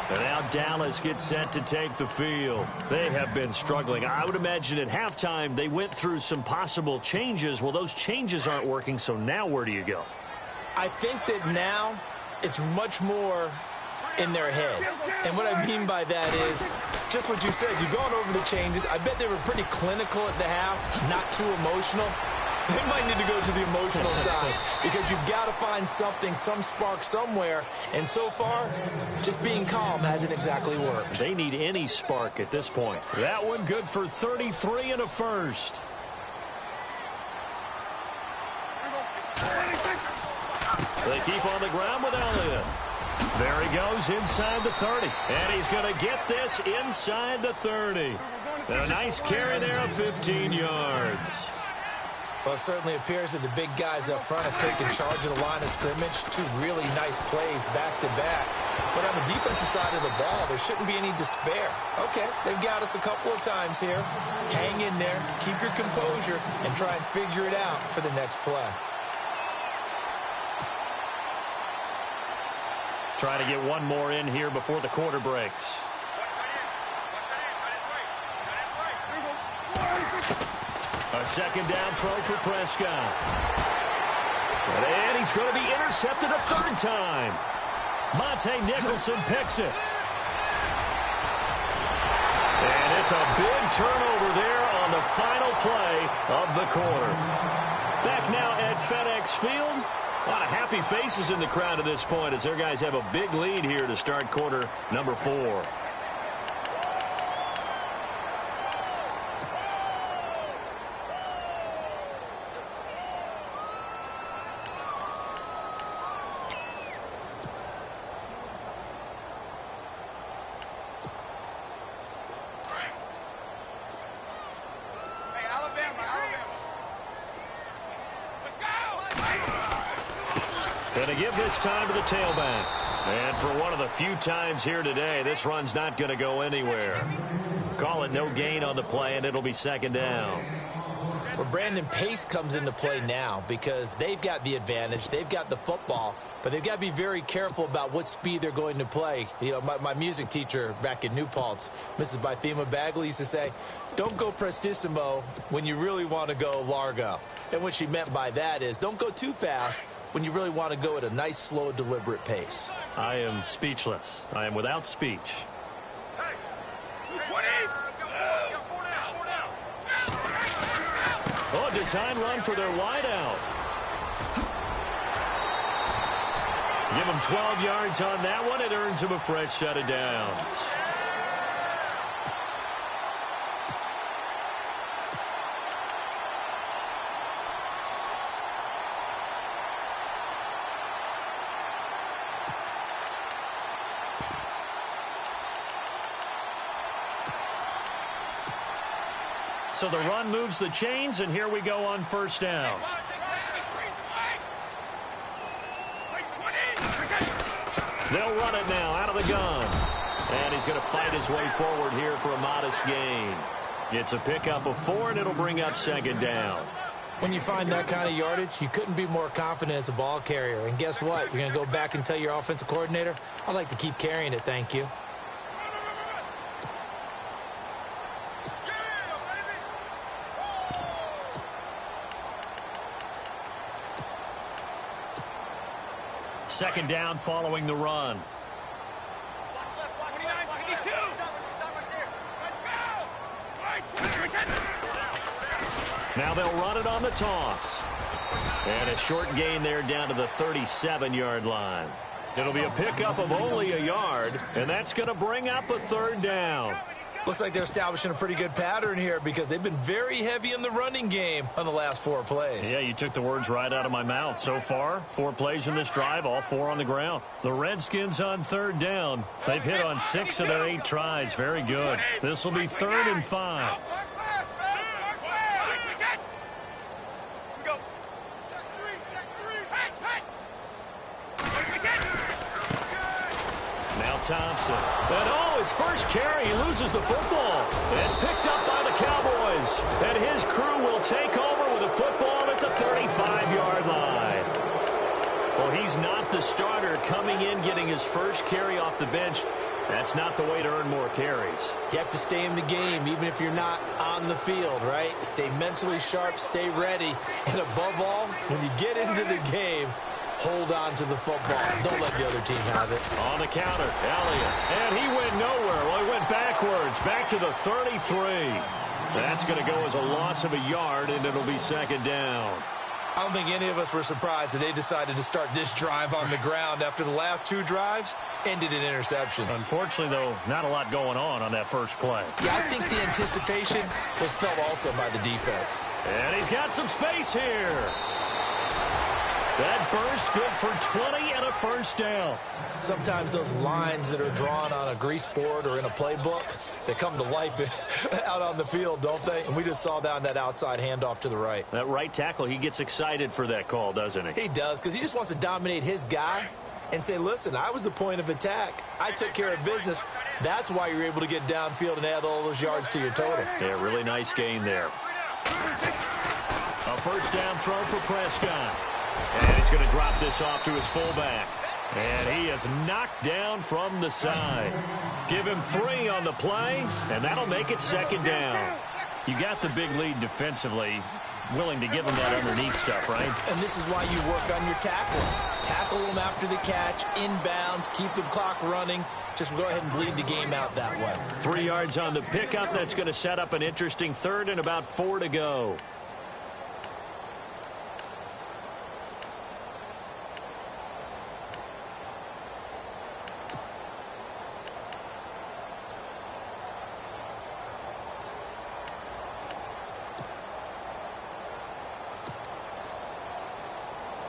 And now Dallas gets set to take the field. They have been struggling. I would imagine at halftime they went through some possible changes. Well, those changes aren't working, so now where do you go? I think that now it's much more in their head. And what I mean by that is just what you said. You've gone over the changes. I bet they were pretty clinical at the half, not too emotional. They might need to go to the emotional side because you've got to find something, some spark somewhere. And so far, just being calm hasn't exactly worked. They need any spark at this point. That one good for 33 and a first. They keep on the ground with Elliott. There he goes inside the 30. And he's going to get this inside the 30. And a nice carry there of 15 yards. Well, it certainly appears that the big guys up front have taken charge of the line of scrimmage. Two really nice plays back-to-back. But on the defensive side of the ball, there shouldn't be any despair. Okay, they've got us a couple of times here. Hang in there, keep your composure, and try and figure it out for the next play. Trying to get one more in here before the quarter breaks. A second down throw for Prescott. And he's going to be intercepted a third time. Monte Nicholson picks it. And it's a big turnover there on the final play of the quarter. Back now at FedEx Field. A lot of happy faces in the crowd at this point as their guys have a big lead here to start quarter number 4. Going to give this time to the tailback. And for one of the few times here today, this run's not going to go anywhere. Call it no gain on the play, and it'll be second down. Well, Brandon, pace comes into play now because they've got the advantage. They've got the football, but they've got to be very careful about what speed they're going to play. You know, my music teacher back in New Paltz, Mrs. Bythema Bagley, used to say, don't go prestissimo when you really want to go largo. And what she meant by that is don't go too fast when you really want to go at a nice, slow, deliberate pace. I am speechless. I am without speech. Hey, 20. Oh, design run for their wideout. Give them 12 yards on that one. It earns them a fresh set of downs. So the run moves the chains, and here we go on first down. They'll run it now out of the gun. And he's going to fight his way forward here for a modest gain. It's a pickup of 4, and it'll bring up second down. When you find that kind of yardage, you couldn't be more confident as a ball carrier. And guess what? You're going to go back and tell your offensive coordinator, I'd like to keep carrying it, thank you. Second down following the run. Now they'll run it on the toss. And a short gain there down to the 37-yard line. It'll be a pickup of only a yard, and that's going to bring up a third down. Looks like they're establishing a pretty good pattern here because they've been very heavy in the running game on the last 4 plays. Yeah, you took the words right out of my mouth. So far, 4 plays in this drive, all 4 on the ground. The Redskins on third down. They've hit on 6 of their 8 tries. Very good. This will be 3rd and 5. Thompson. And his first carry, he loses the football. And it's picked up by the Cowboys. And his crew will take over with a football at the 35-yard line. Well, he's not the starter coming in, getting his first carry off the bench. That's not the way to earn more carries. You have to stay in the game, even if you're not on the field, right? Stay mentally sharp, stay ready. And above all, when you get into the game, hold on to the football. Don't let the other team have it. On the counter, Elliott. And he went nowhere. Well, he went backwards, back to the 33. That's going to go as a loss of a yard, and it'll be second down. I don't think any of us were surprised that they decided to start this drive on the ground after the last 2 drives ended in interceptions. Unfortunately, though, not a lot going on that first play. Yeah, I think the anticipation was felt also by the defense. And he's got some space here. That burst good for 20 and a first down. Sometimes those lines that are drawn on a grease board or in a playbook, they come to life out on the field, don't they? And we just saw that on that outside handoff to the right. That right tackle, he gets excited for that call, doesn't he? He does, because he just wants to dominate his guy and say, listen, I was the point of attack. I took care of business. That's why you're able to get downfield and add all those yards to your total. Yeah, really nice gain there. A first down throw for Prescott. And he's going to drop this off to his fullback. And he is knocked down from the side. Give him 3 on the play, and that'll make it second down. You got the big lead defensively, willing to give him that underneath stuff, right? And this is why you work on your tackling. Tackle them after the catch, inbounds, keep the clock running. Just go ahead and bleed the game out that way. 3 yards on the pickup. That's going to set up an interesting third and about 4 to go.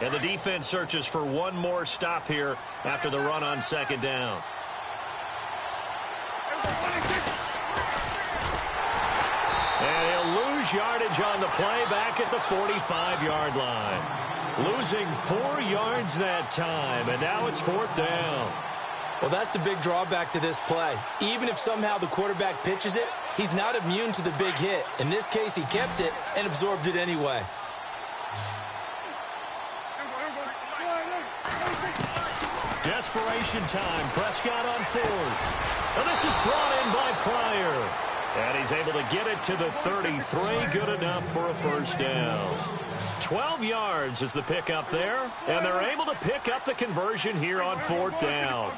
And the defense searches for one more stop here after the run on second down. And he'll lose yardage on the play back at the 45-yard line. Losing 4 yards that time, and now it's 4th down. Well, that's the big drawback to this play. Even if somehow the quarterback pitches it, he's not immune to the big hit. In this case, he kept it and absorbed it anyway. Desperation time. Prescott on 4th. And this is brought in by Pryor. And he's able to get it to the 33. Good enough for a first down. 12 yards is the pickup there. And they're able to pick up the conversion here on 4th down.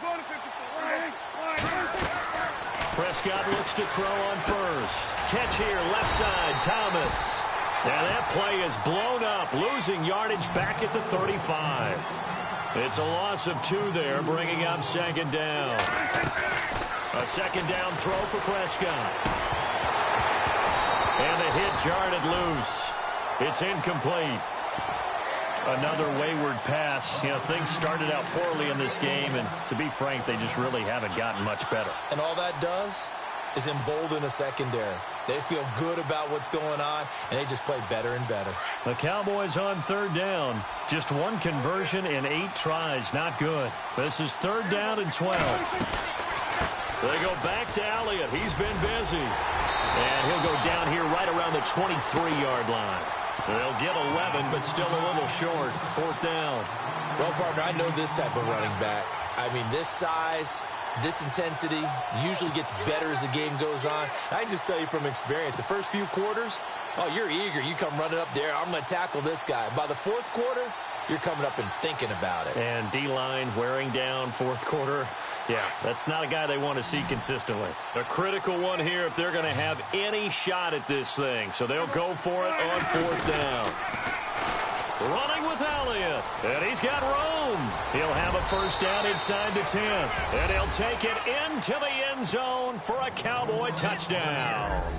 Prescott looks to throw on first. Catch here, left side, Thomas. And that play is blown up, losing yardage back at the 35. It's a loss of 2 there, bringing up second down. A second down throw for Prescott. And the hit jarred it loose. It's incomplete. Another wayward pass. You know, things started out poorly in this game, and to be frank, they just really haven't gotten much better. And all that does, is embolden a secondary. They feel good about what's going on, and they just play better and better. The Cowboys on third down. Just one conversion in 8 tries. Not good. This is third down and 12. They go back to Elliott. He's been busy. And he'll go down here right around the 23-yard line. They'll get 11, but still a little short. Fourth down. Well, partner, I know this type of running back. I mean, this size, this intensity usually gets better as the game goes on. I can just tell you from experience, the first few quarters, oh, you're eager. You come running up there. I'm going to tackle this guy. By the fourth quarter, you're coming up and thinking about it. And D-line wearing down fourth quarter. Yeah, that's not a guy they want to see consistently. A critical one here if they're going to have any shot at this thing. So they'll go for it on fourth down. Running with Elliott. And he's got room. He'll have a first down inside the 10. And he'll take it into the end zone for a Cowboy touchdown.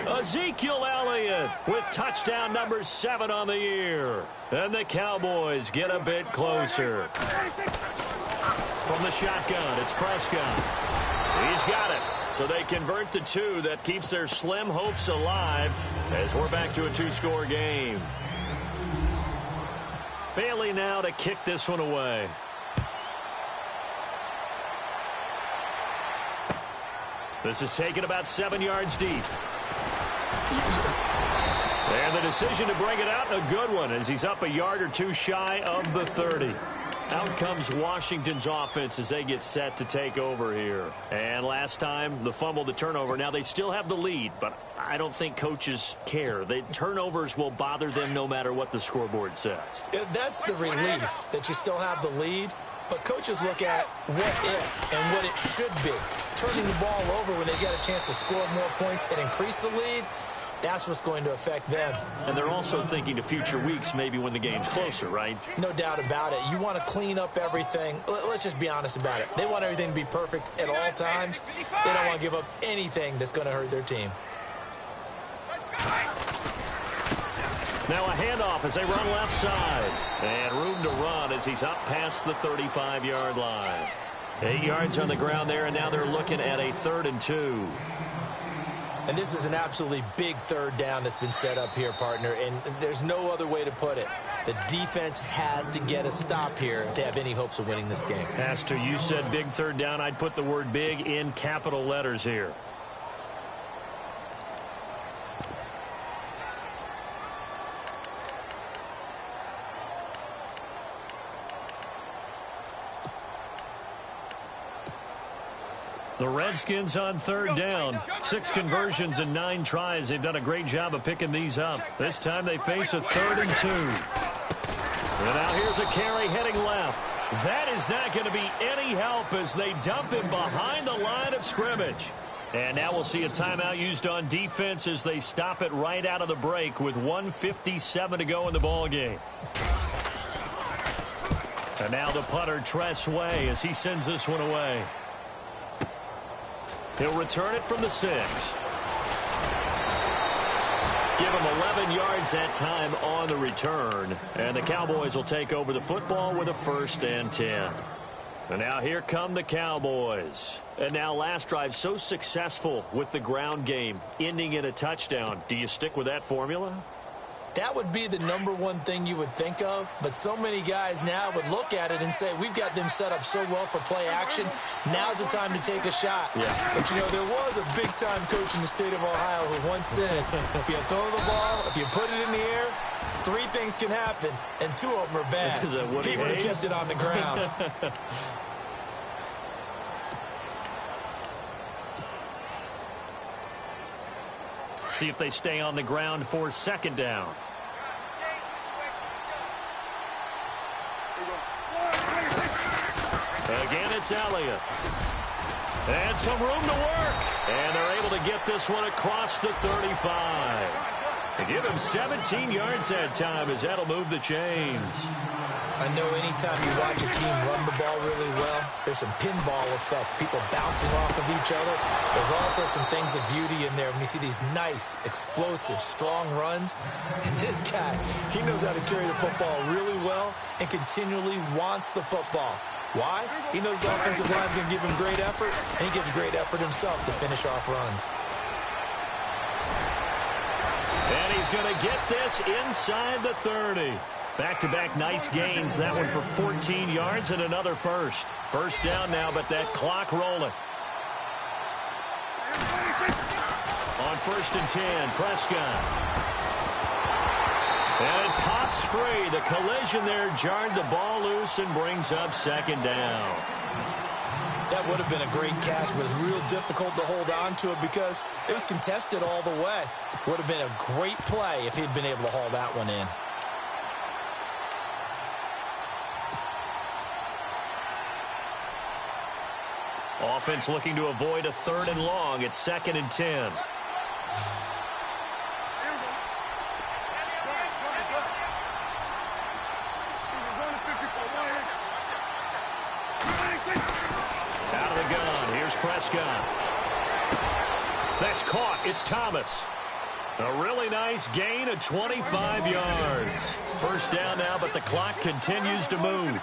Ezekiel Elliott with touchdown number 7 on the year. And the Cowboys get a bit closer. From the shotgun, it's Prescott. He's got it. So they convert the 2. That keeps their slim hopes alive as we're back to a 2-score game. Bailey now to kick this one away. This is taken about 7 yards deep. And the decision to bring it out, a good one, as he's up a yard or 2 shy of the 30. Out comes Washington's offense as they get set to take over here. And last time, the fumble, the turnover. Now, they still have the lead, but I don't think coaches care. The turnovers will bother them no matter what the scoreboard says. Yeah, that's the relief, that you still have the lead. But coaches look at what if and what it should be. Turning the ball over when they get a chance to score more points and increase the lead, that's what's going to affect them. And they're also thinking to future weeks, maybe when the game's closer, right? No doubt about it. You want to clean up everything. Let's just be honest about it. They want everything to be perfect at all times. They don't want to give up anything that's going to hurt their team. Now a handoff as they run left side. And room to run as he's up past the 35-yard line. 8 yards on the ground there, and now they're looking at a 3rd and 2. And this is an absolutely big third down that's been set up here, partner, and there's no other way to put it. The defense has to get a stop here if they have any hopes of winning this game. Pastor, you said big third down. I'd put the word big in capital letters here. The Redskins on third down. 6 conversions and 9 tries. They've done a great job of picking these up. This time they face a 3rd and 2. And now here's a carry heading left. That is not going to be any help as they dump him behind the line of scrimmage. And now we'll see a timeout used on defense as they stop it right out of the break with 1:57 to go in the ballgame. And now the punter, Tress Way, as he sends this one away. He'll return it from the 6. Give him 11 yards that time on the return. And the Cowboys will take over the football with a 1st and 10. And now here come the Cowboys. And now last drive so successful with the ground game, ending in a touchdown. Do you stick with that formula? That would be the #1 thing you would think of, but so many guys now would look at it and say, we've got them set up so well for play action, now's the time to take a shot. Yeah. But, you know, there was a big-time coach in the state of Ohio who once said, if you throw the ball, if you put it in the air, 3 things can happen, and 2 of them are bad. He would have kept it on the ground. See if they stay on the ground for 2nd down. Again, it's Elliott. And some room to work. And they're able to get this one across the 35. They give him 17 yards that time as that'll move the chains. I know anytime you watch a team run the ball really well, there's some pinball effect, people bouncing off of each other. There's also some things of beauty in there when you see these nice, explosive, strong runs. And this guy, he knows how to carry the football really well and continually wants the football. Why? He knows the offensive line's going to give him great effort, and he gives great effort himself to finish off runs. And he's going to get this inside the 30. Back-to-back nice gains. That one for 14 yards and another first. First down now, but that clock rolling. On 1st and 10, Prescott. And it pops free. The collision there jarred the ball loose and brings up 2nd down. That would have been a great catch, but it was real difficult to hold on to it because it was contested all the way. Would have been a great play if he'd been able to haul that one in. Offense looking to avoid a 3rd and long. It's 2nd and 10. Out of the gun. Here's Prescott. That's caught. It's Thomas. A really nice gain of 25 yards. First down now, but the clock continues to move.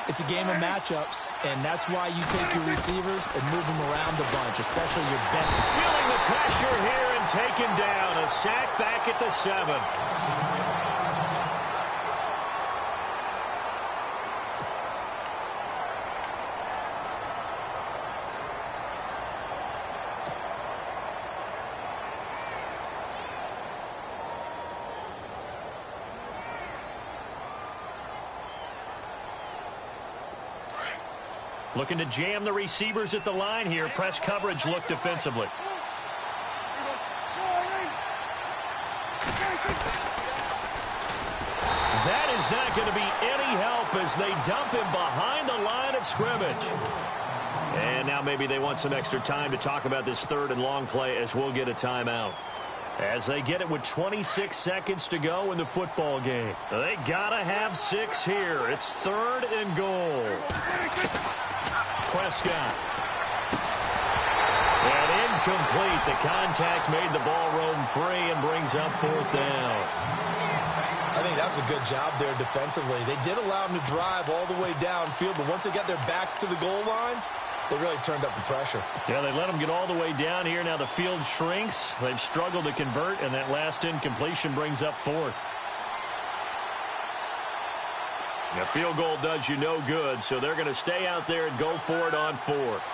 It's a game of matchups, and that's why you take your receivers and move them around a bunch, especially your best. Feeling the pressure here and taken down. A sack back at the 7. Looking to jam the receivers at the line here. Press coverage look defensively. That is not going to be any help as they dump him behind the line of scrimmage. And now maybe they want some extra time to talk about this 3rd and long play as we'll get a timeout. As they get it with 26 seconds to go in the football game. They got to have 6 here. It's 3rd and goal. Prescott. And incomplete. The contact made the ball roam free and brings up 4th down. I think that was a good job there defensively. They did allow them to drive all the way downfield, but once they got their backs to the goal line, they really turned up the pressure. Yeah, they let them get all the way down here. Now the field shrinks. They've struggled to convert, and that last incompletion brings up 4th. A field goal does you no good, so they're going to stay out there and go for it on 4th.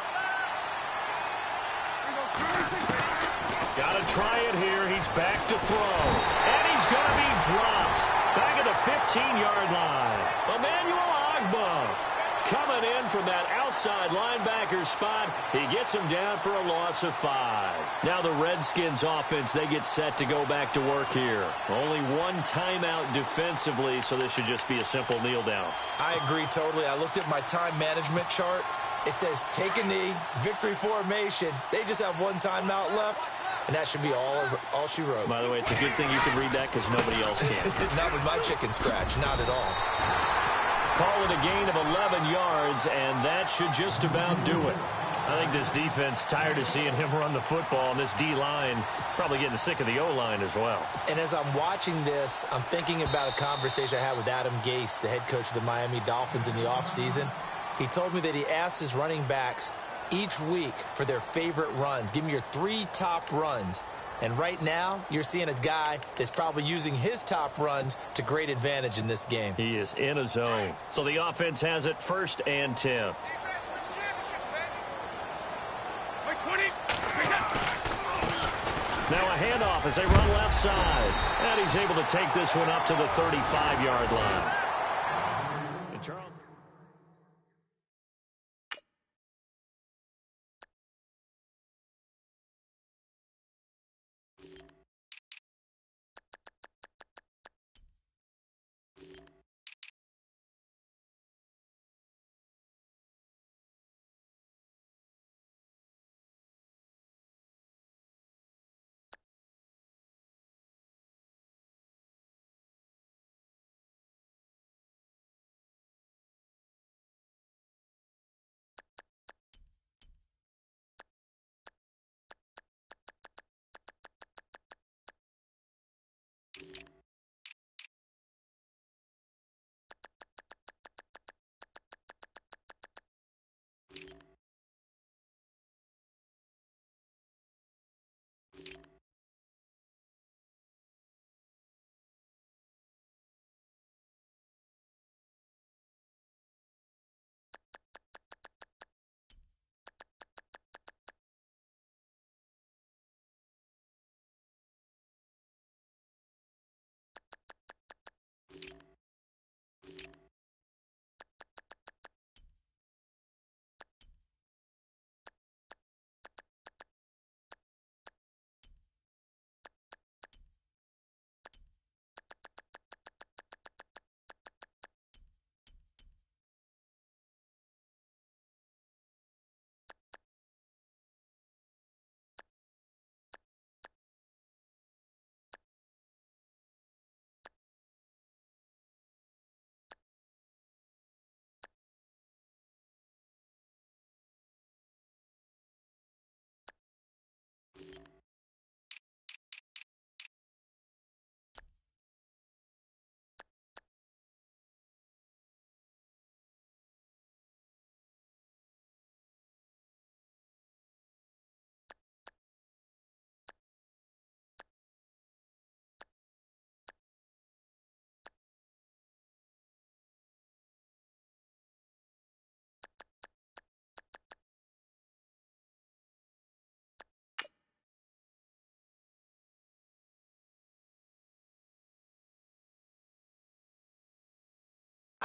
Got to try it here. He's back to throw. And he's going to be dropped. Back at the 15-yard line. Emmanuel Ogbah coming in from that outside linebacker spot. He gets him down for a loss of 5. Now the Redskins offense, they get set to go back to work here. Only one timeout defensively, so this should just be a simple kneel down. I agree totally. I looked at my time management chart. It says take a knee, victory formation. They just have one timeout left, and that should be all she wrote. By the way, it's a good thing you can read that because nobody else can. Not with my chicken scratch, not at all. Call it a gain of 11 yards, and that should just about do it. I think this defense tired of seeing him run the football, and this D-line probably getting sick of the O-line as well. And as I'm watching this, I'm thinking about a conversation I had with Adam Gase, the head coach of the Miami Dolphins in the offseason. He told me that he asked his running backs each week for their favorite runs. Give me your 3 top runs. And right now, you're seeing a guy that's probably using his top runs to great advantage in this game. He is in a zone. So the offense has it 1st and 10. Now a handoff as they run left side. And he's able to take this one up to the 35-yard line. And Charles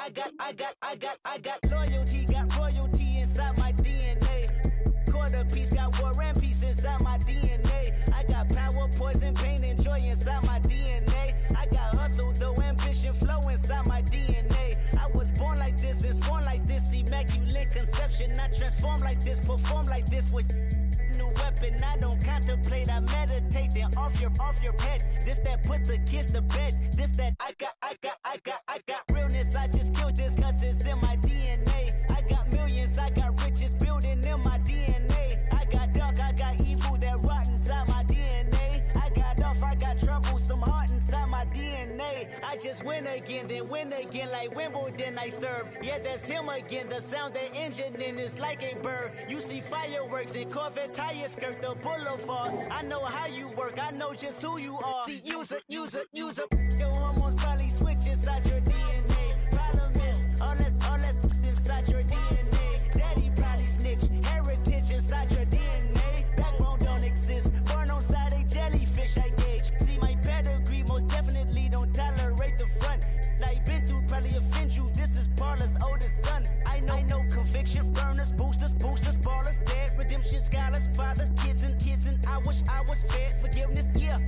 got loyalty, got royalty inside my DNA. Quarter piece, got war and peace inside my DNA. I got power, poison, pain, and joy inside my DNA. I got hustle, though, ambition, flow inside my DNA. I was born like this, and born like this, immaculate conception. I transform like this, perform like this with new weapon. I don't contemplate, I meditate, then off your head. This that put the kids to bed. This that I got realness. I just killed this cause it's in my DNA. I got millions, I got riches building in my DNA. I got dark, I got evil that rot inside my DNA. I got off, I got trouble, some heart inside my DNA. I just win again, then win again like Wimbledon I serve. Yeah, that's him again, the sound that engine in is like a bird. You see fireworks and Corvette tires skirt the boulevard. I know how you work, I know just who you are. See, use it. Your hormones probably switch inside your DNA. Problem is, all that inside your DNA. Daddy probably snitch, heritage inside your DNA. Backbone don't exist, born on side a jellyfish I gauge. See my pedigree, most definitely don't tolerate the front. Like been through probably offend you, this is Paula's oldest son. I know conviction, burners, boosters, ballers, dead, redemption, scholars, fathers, kids and I wish I was fed forgiveness, yeah.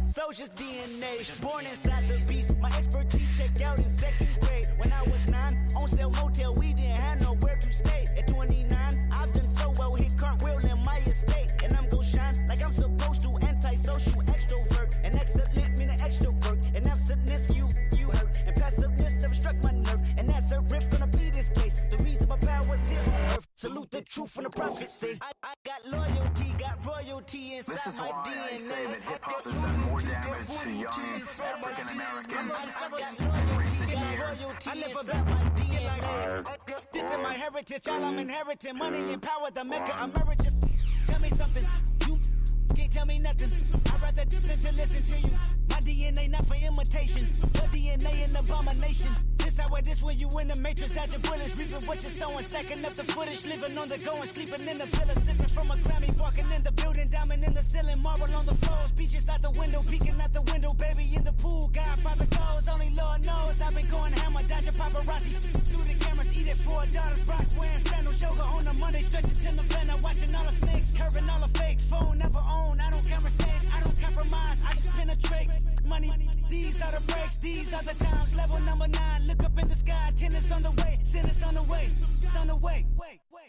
Soldier's DNA, born inside the beast. My expertise checked out in second grade. When I was 9, on sale motel, we didn't have nowhere to stay. At 29, I've done so well, hit cartwheel in my estate. And I'm gon' shine like I'm supposed to, antisocial extrovert. And excellent mean an extra work. And absentness, you hurt. And passiveness never struck my nerve. And that's a riff gonna be this case. The reason my power's here on earth. Salute the truth from the prophets say. I got loyalty, got royalty inside This is my why DNA. I say that hip-hop has done more damage to young African Americans in recent years. I live about my DNA. This is my heritage, all I'm inheriting. Money and power, the Mecca emeritus. Tell me something, you can't tell me nothing. I'd rather do than to listen to you. My DNA not for imitation, your DNA an abomination. This how it is when you in the matrix, dodging bullets, reaping what you're sowing, stacking up the footage, living on the go and sleeping in the villa, sipping from a Grammy, walking in the building, diamond in the ceiling, marble on the floors, beaches out the window, peeking out the window, baby in the pool, Godfather goes, only Lord knows, I've been going hammer, dodging paparazzi, through the cameras, eating $4, Brock wearing sandals, yoga on a Monday, stretching till November, watching all the snakes, curving all the fakes, phone never own, I don't conversate, I don't compromise, I just penetrate, money, these are the breaks, these are the times, level number 9, look up in the sky, tennis on the way, sinners on the way,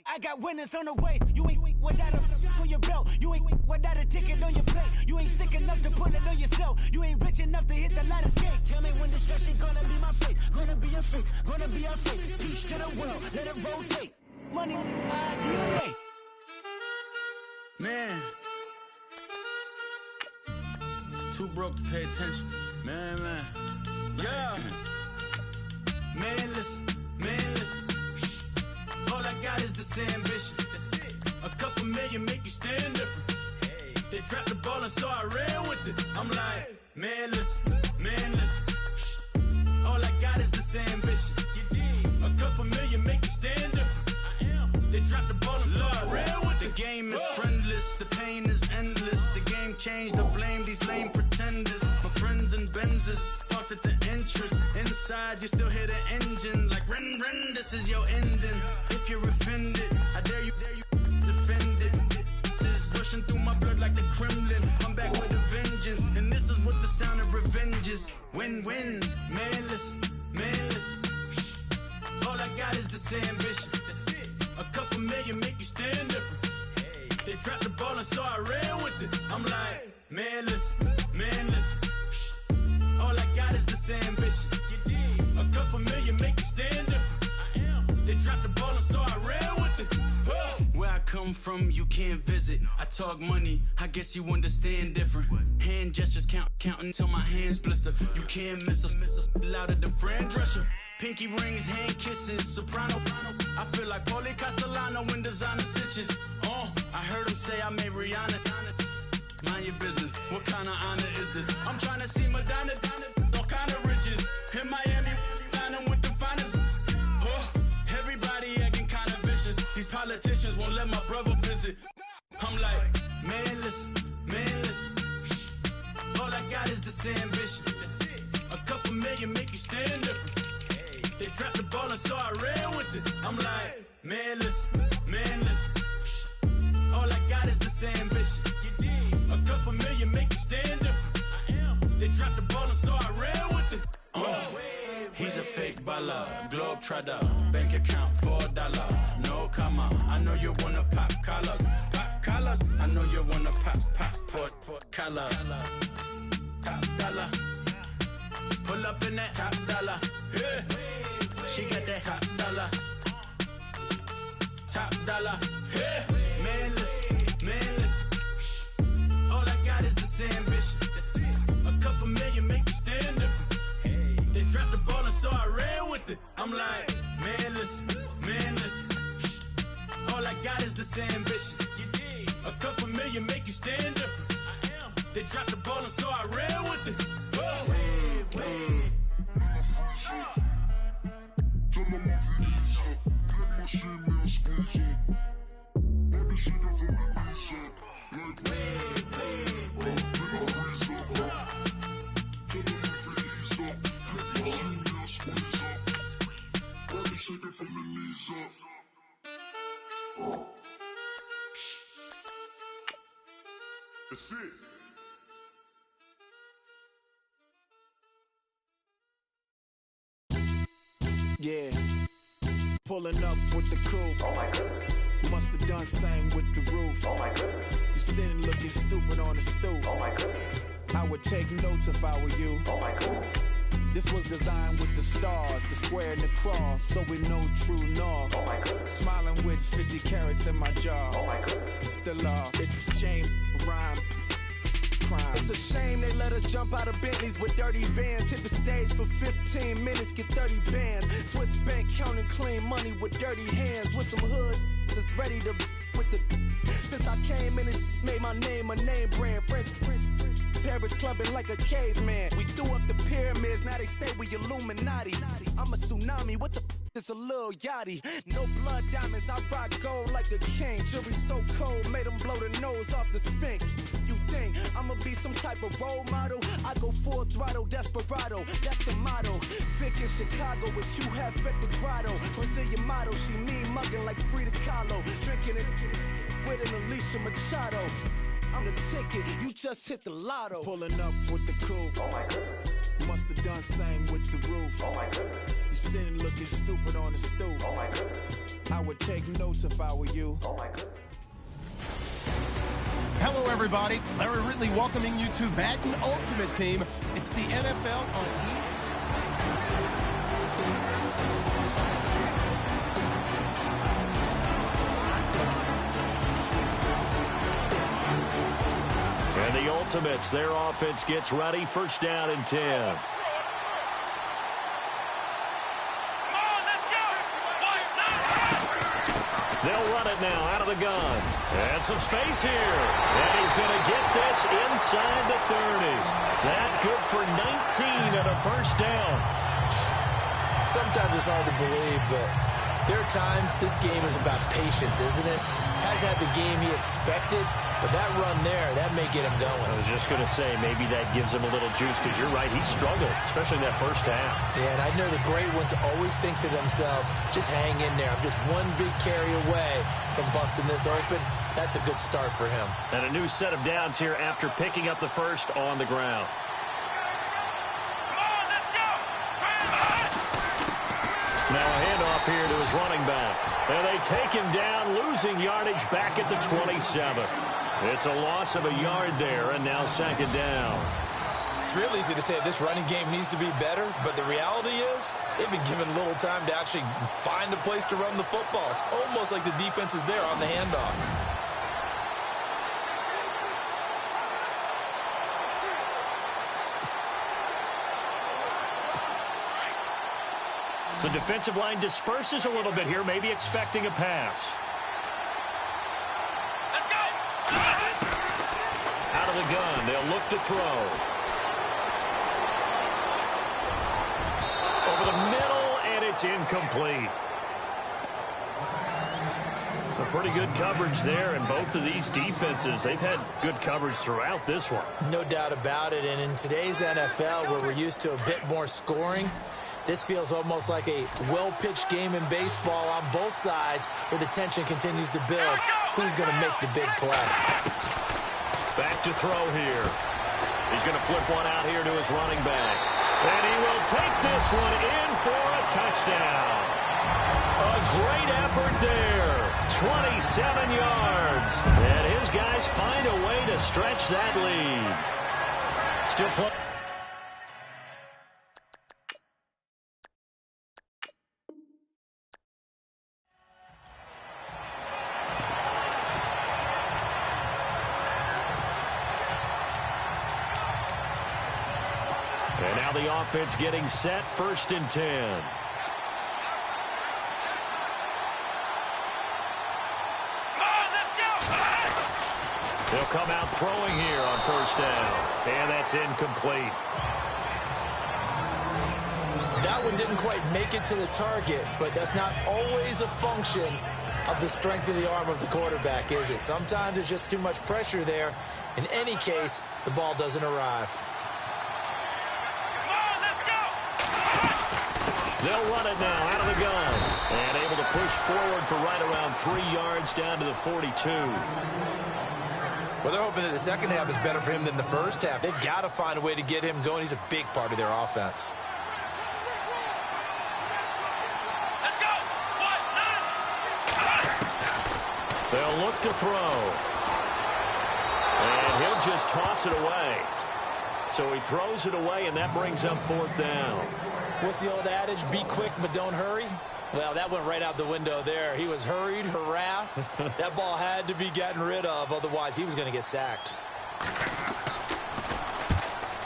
I got winners on the way, you ain't without a on your belt, you ain't without a ticket on your plate, you ain't sick enough to put it on yourself, you ain't rich enough to hit the light escape, tell me when destruction gonna be my fate, gonna be a fate, gonna be our fate, peace to the world, let it rotate, money, DNA. Man, too broke to pay attention. Man. Yeah. Man, listen. All I got is this ambition. A couple million make you stand different. They dropped the ball and so I ran with it. I'm like, man, listen. All I got is this ambition. A couple million make you stand different. They dropped the ball and so I ran with it. The game is friendless, the pain is endless. The game changed, I blame these lame pretenders. My friends and Benzes parked at the entrance. Inside, you still hear the engine. Like, ren, this is your ending. If you're offended, I dare you defend it. This rushing through my blood like the Kremlin. I'm back with a vengeance. And this is what the sound of revenge is. Win-win, man, listen. All I got is this ambition. A couple million make you stand different. They dropped the ball and so I ran with it. I'm like, man, listen. All I got is this ambition. A couple million make you stand different. They dropped the ball and so I ran with it. Where I come from, you can't visit. I talk money, I guess you understand different. Hand gestures counting till my hands blister. You can't miss us louder than Fran Drescher. Pinky rings, hand kisses, soprano. I feel like Paulie Castellano in designer stitches. I heard him say I made Rihanna. Mind your business, what kind of honor is this? I'm trying to see Madonna, all kind of riches. In Miami, dining with the finest. Everybody acting kind of vicious. These politicians won't let my brother visit. I'm like, man, listen. All I got is this ambition. A couple million make you stand different. dropped the ball and so I ran with it. I'm like, man, listen. All I got is this ambition. A couple million make you stand different. They dropped the ball and so I ran with it. He's a fake baller, globetrotter, bank account $4. No, come on, I know you wanna pop collars. Pop collars, I know you wanna pop collar. Top dollar, pull up in that top dollar. Yeah. She got that top dollar. Top dollar, yeah. Man, listen. All I got is this ambition. A couple million make you stand different. They dropped the ball and so I ran with it. I'm like, man, listen. All I got is this ambition. A couple million make you stand different. They dropped the ball and so I ran with it. That's it. Yeah, pulling up with the crew. Oh my goodness. Must have done same with the roof. Oh my goodness. You sitting looking stupid on the stoop. Oh my goodness. I would take notes if I were you. Oh my goodness. This was designed with the stars, the square and the cross, so we know true north. Oh my goodness. Smiling with 50 carats in my jaw. Oh my goodness. The law, it's a shame, rhyme. It's a shame they let us jump out of Bentleys with dirty vans. Hit the stage for 15 minutes, get 30 bands. Swiss bank counting clean money with dirty hands. With some hood that's ready to with the. Since I came in and made my name a name brand. French Paris clubbing like a caveman. We threw up the pyramids, now they say we Illuminati. I'm a tsunami, what the it's a little yachty. No blood diamonds, I rock gold like a king. Jury so cold, made them blow the nose off the Sphinx. You think I'ma be some type of role model? I go full throttle, desperado, that's the motto. Vic in Chicago is Hugh Hef at the grotto. Brazilian model, she mean mugging like Frida Kahlo. Drinking it with an Alicia Machado. I'm the ticket, you just hit the lotto. Pulling up with the coupe. Oh my goodness. Must have done same with the roof. Oh my goodness. You sitting looking stupid on the stoop. Oh my goodness. I would take notes if I were you. Oh my goodness. Hello, everybody. Larry Ridley welcoming you to Madden Ultimate Team. It's the NFL on And the Ultimates, their offense gets ready. First down and 10. They'll run it now out of the gun. And some space here. And he's going to get this inside the 30s. That good for 19 and a first down. Sometimes it's hard to believe, but there are times this game is about patience, isn't it? Has had the game he expected, but that run there, that may get him going. I was just going to say, maybe that gives him a little juice, because you're right, he struggled, especially in that first half. Yeah, and I know the great ones always think to themselves, just hang in there. I'm just one big carry away from busting this open. That's a good start for him. And a new set of downs here after picking up the first on the ground. Now a handoff here to his running back. And they take him down, losing yardage back at the 27. It's a loss of a yard there, and now second down. It's real easy to say this running game needs to be better, but the reality is they've been given little time to actually find a place to run the football. It's almost like the defense is there on the handoff. The defensive line disperses a little bit here, maybe expecting a pass. Let's go! Out of the gun, they'll look to throw. Over the middle, and it's incomplete. A pretty good coverage there, and both of these defenses, they've had good coverage throughout this one. No doubt about it, and in today's NFL, where we're used to a bit more scoring, This feels almost like a well-pitched game in baseball on both sides where the tension continues to build. Who's going to make the big play? Back to throw here. He's going to flip one out here to his running back. And he will take this one in for a touchdown. A great effort there. 27 yards. And his guys find a way to stretch that lead. Still playing. And now the offense getting set, 1st and 10. They'll come out throwing here on 1st down. And that's incomplete. That one didn't quite make it to the target, but that's not always a function of the strength of the arm of the quarterback, is it? Sometimes there's just too much pressure there. In any case, the ball doesn't arrive. They'll run it now out of the gun. And able to push forward for right around 3 yards down to the 42. Well, they're hoping that the second half is better for him than the first half. They've got to find a way to get him going. He's a big part of their offense. Let's go. They'll look to throw. And he'll just toss it away. So he throws it away, and that brings up 4th down. What's the old adage? Be quick, but don't hurry. Well, that went right out the window there. He was hurried, harassed. That ball had to be gotten rid of, otherwise he was going to get sacked.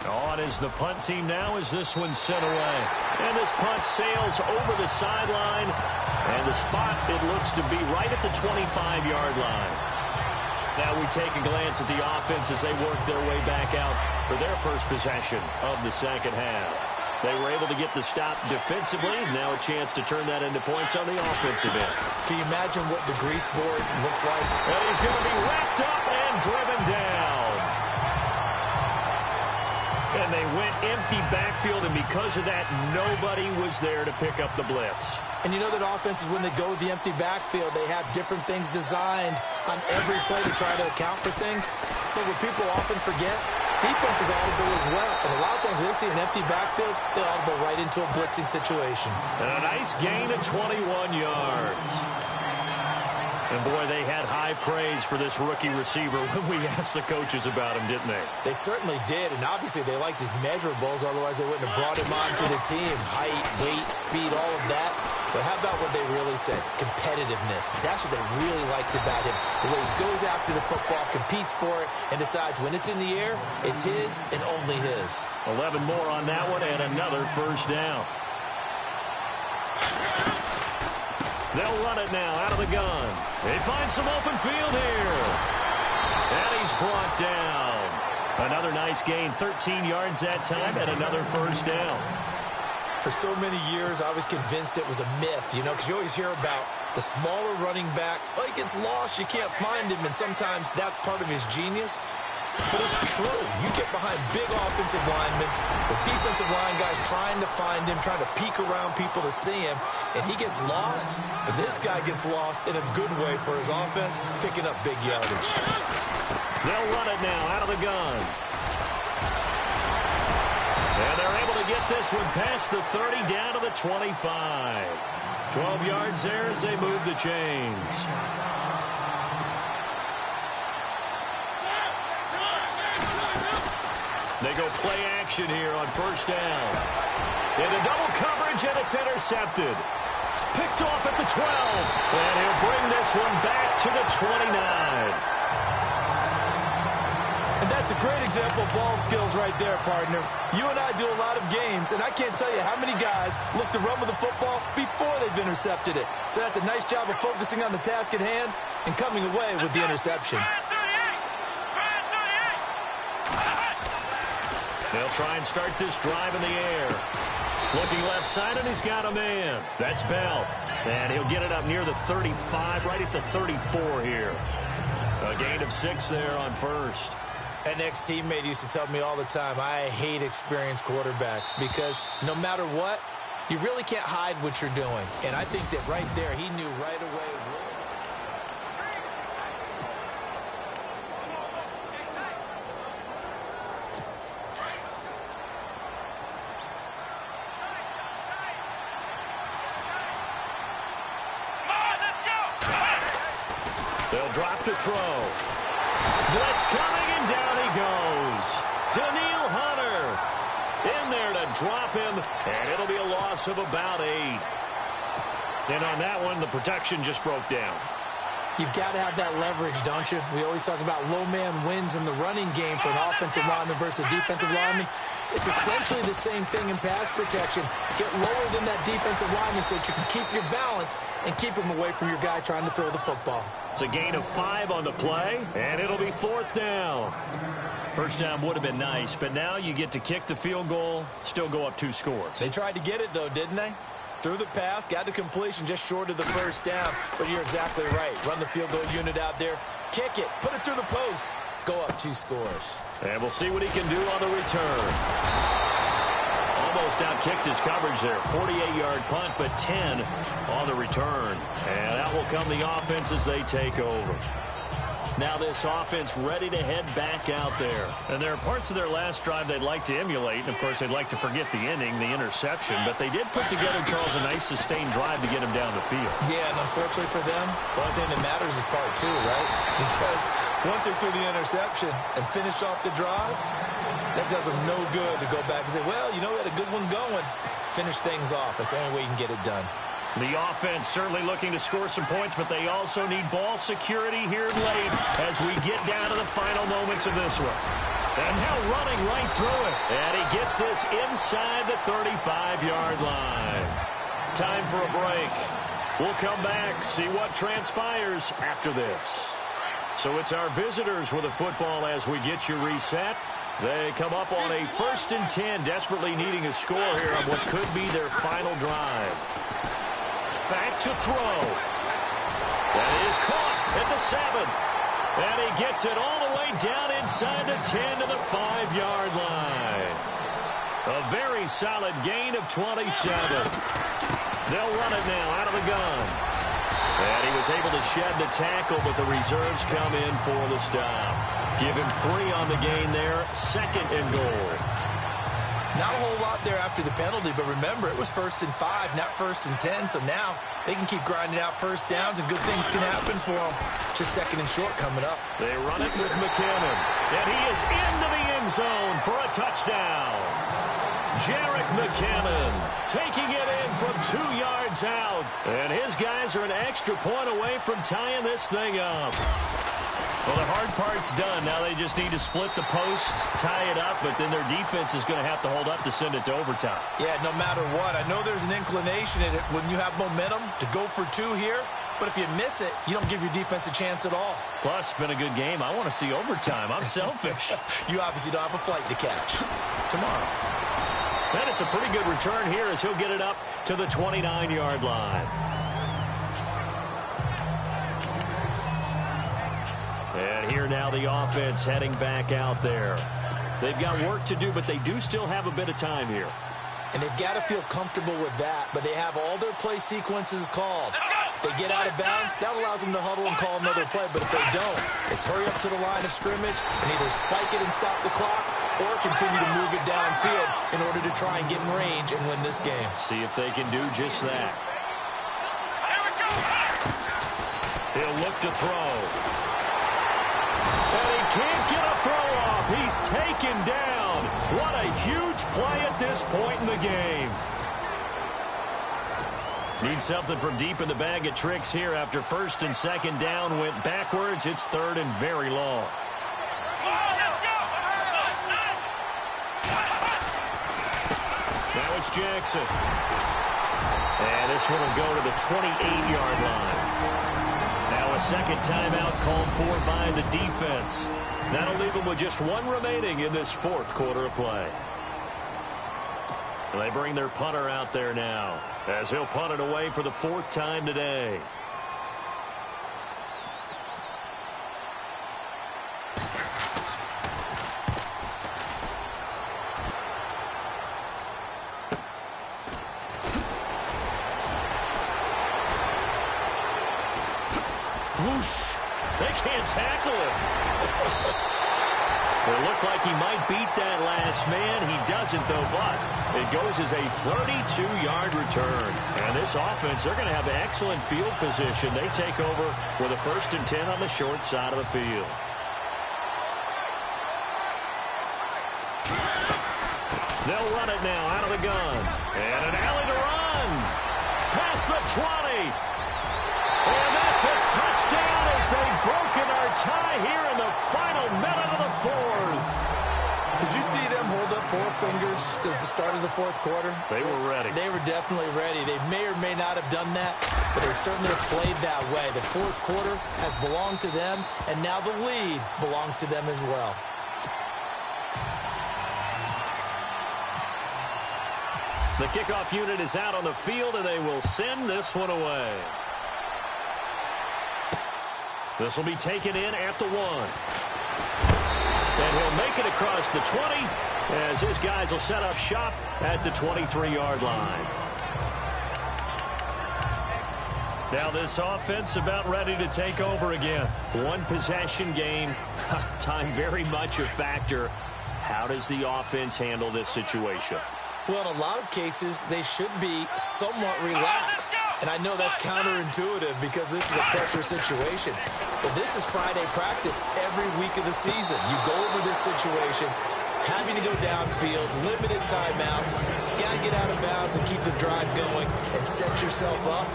On is the punt team now as this one's sent away. And this punt sails over the sideline. And the spot, it looks to be right at the 25-yard line. Now we take a glance at the offense as they work their way back out for their first possession of the second half. They were able to get the stop defensively. Now a chance to turn that into points on the offensive end. Can you imagine what the grease board looks like? And he's going to be wrapped up and driven down. And they went empty backfield, and because of that, nobody was there to pick up the blitz. And you know that offenses, when they go with the empty backfield, they have different things designed on every play to try to account for things. But what people often forget, defense is audible as well. And a lot of times when they see an empty backfield, they audible right into a blitzing situation. And a nice gain of 21 yards. And, boy, they had high praise for this rookie receiver when we asked the coaches about him, didn't they? They certainly did, and obviously they liked his measurables, otherwise they wouldn't have brought him onto the team. Height, weight, speed, all of that. But how about what they really said? Competitiveness. That's what they really liked about him. The way he goes after the football, competes for it, and decides when it's in the air, it's his and only his. 11 more on that one and another 1st down. They'll run it now out of the gun. They find some open field here. And he's brought down. Another nice gain, 13 yards that time, and another 1st down. For so many years, I was convinced it was a myth, you know, because you always hear about the smaller running back. Oh, he gets lost, you can't find him, and sometimes that's part of his genius. But it's true. You get behind big offensive linemen, the defensive line guys trying to find him, trying to peek around people to see him, and he gets lost. But this guy gets lost in a good way for his offense, picking up big yardage. They'll run it now out of the gun. And they're able to get this one past the 30 down to the 25. 12 yards there as they move the chains. They go play action here on 1st down. Into double coverage, and it's intercepted. Picked off at the 12. And he'll bring this one back to the 29. And that's a great example of ball skills right there, partner. You and I do a lot of games, and I can't tell you how many guys look to run with the football before they've intercepted it. So that's a nice job of focusing on the task at hand and coming away with the interception. They'll try and start this drive in the air. Looking left side, and he's got a man. That's Bell. And he'll get it up near the 35, right at the 34 here. A gain of 6 there on 1st. An ex-teammate used to tell me all the time, I hate experienced quarterbacks because no matter what, You really can't hide what you're doing. And I think that right there, he knew right away. They'll drop to throw. Blitz coming, and down he goes. Daniil Hunter in there to drop him, and it'll be a loss of about 8. And on that one, the protection just broke down. You've got to have that leverage, don't you? We always talk about low man wins in the running game for an offensive lineman versus a defensive lineman. It's essentially the same thing in pass protection. Get lower than that defensive lineman so that you can keep your balance and keep him away from your guy trying to throw the football. It's a gain of 5 on the play, and it'll be 4th down. First down would have been nice, but now you get to kick the field goal, still go up 2 scores. They tried to get it, though, didn't they? Threw the pass, got the completion just short of the first down. But you're exactly right. Run the field goal unit out there, kick it, put it through the post, go up 2 scores. And we'll see what he can do on the return. Almost outkicked his coverage there. 48-yard punt, but 10 on the return. And out will come the offense as they take over. Now this offense ready to head back out there. And there are parts of their last drive they'd like to emulate. And, of course, they'd like to forget the ending, the interception. But they did put together, Charles, a nice sustained drive to get him down the field. Yeah, and unfortunately for them, the only thing that matters is part 2, right? Because once they threw the interception and finished off the drive, that does them no good to go back and say, well, you know, we had a good one going. Finish things off. That's the only way you can get it done. The offense certainly looking to score some points, but they also need ball security here late as we get down to the final moments of this one. And now running right through it. And he gets this inside the 35-yard line. Time for a break. We'll come back, see what transpires after this. So it's our visitors with a football as we get you reset. They come up on a 1st and 10, desperately needing a score here on what could be their final drive. Back to throw. That is caught at the 7. And he gets it all the way down inside the 10 to the 5-yard line. A very solid gain of 27. They'll run it now out of the gun. And he was able to shed the tackle, but the reserves come in for the stop. Give him 3 on the gain there. 2nd and goal. Not a whole lot there after the penalty, but remember, it was 1st and 5, not 1st and 10, so now they can keep grinding out first downs, and good things can happen for them. Just 2nd and short coming up. They run it with McKinnon, and he is into the end zone for a touchdown. Jarek McKinnon taking it in from 2 yards out, and his guys are an extra point away from tying this thing up. Well, the hard part's done. Now they just need to split the post, tie it up, but then their defense is going to have to hold up to send it to overtime. Yeah, no matter what. I know there's an inclination in it when you have momentum to go for 2 here, but if you miss it, you don't give your defense a chance at all. Plus, it's been a good game. I want to see overtime. I'm selfish. You obviously don't have a flight to catch tomorrow. And it's a pretty good return here as he'll get it up to the 29-yard line. And here now the offense heading back out there. They've got work to do, but they do still have a bit of time here. And they've got to feel comfortable with that, but they have all their play sequences called. If they get out of bounds, that allows them to huddle and call another play, but if they don't, it's hurry up to the line of scrimmage and either spike it and stop the clock or continue to move it downfield in order to try and get in range and win this game. See if they can do just that. He'll look to throw. And he can't get a throw off. He's taken down. What a huge play at this point in the game. Need something from deep in the bag of tricks here after 1st and 2nd down went backwards. It's 3rd and very long. Now it's Jackson. And this one will go to the 28-yard line. Now a 2nd timeout called for by the defense. That'll leave them with just 1 remaining in this 4th quarter of play. And they bring their punter out there now as he'll punt it away for the 4th time today. Whoosh. They can't tackle him. It looked like he might beat that last man. He doesn't, though, but it goes as a 32-yard return. And this offense, they're going to have excellent field position. They take over with a 1st and 10 on the short side of the field. They'll run it now out of the gun. And an alley to run. Past the 20. And that's a touchdown as they've broken our tie here in the final minute of the 4th. Did you see them hold up 4 fingers at the start of the 4th quarter? They were ready. They were definitely ready. They may or may not have done that, but they certainly have played that way. The 4th quarter has belonged to them, and now the lead belongs to them as well. The kickoff unit is out on the field, and they will send this one away. This will be taken in at the 1. And he'll make it across the 20 as his guys will set up shop at the 23-yard line. Now this offense about ready to take over again. 1 possession game. Time very much a factor. How does the offense handle this situation? Well, in a lot of cases, they should be somewhat relaxed. And I know that's counterintuitive because this is a pressure situation. But this is Friday practice every week of the season. You go over this situation, having to go downfield, limited timeouts, got to get out of bounds and keep the drive going and set yourself up.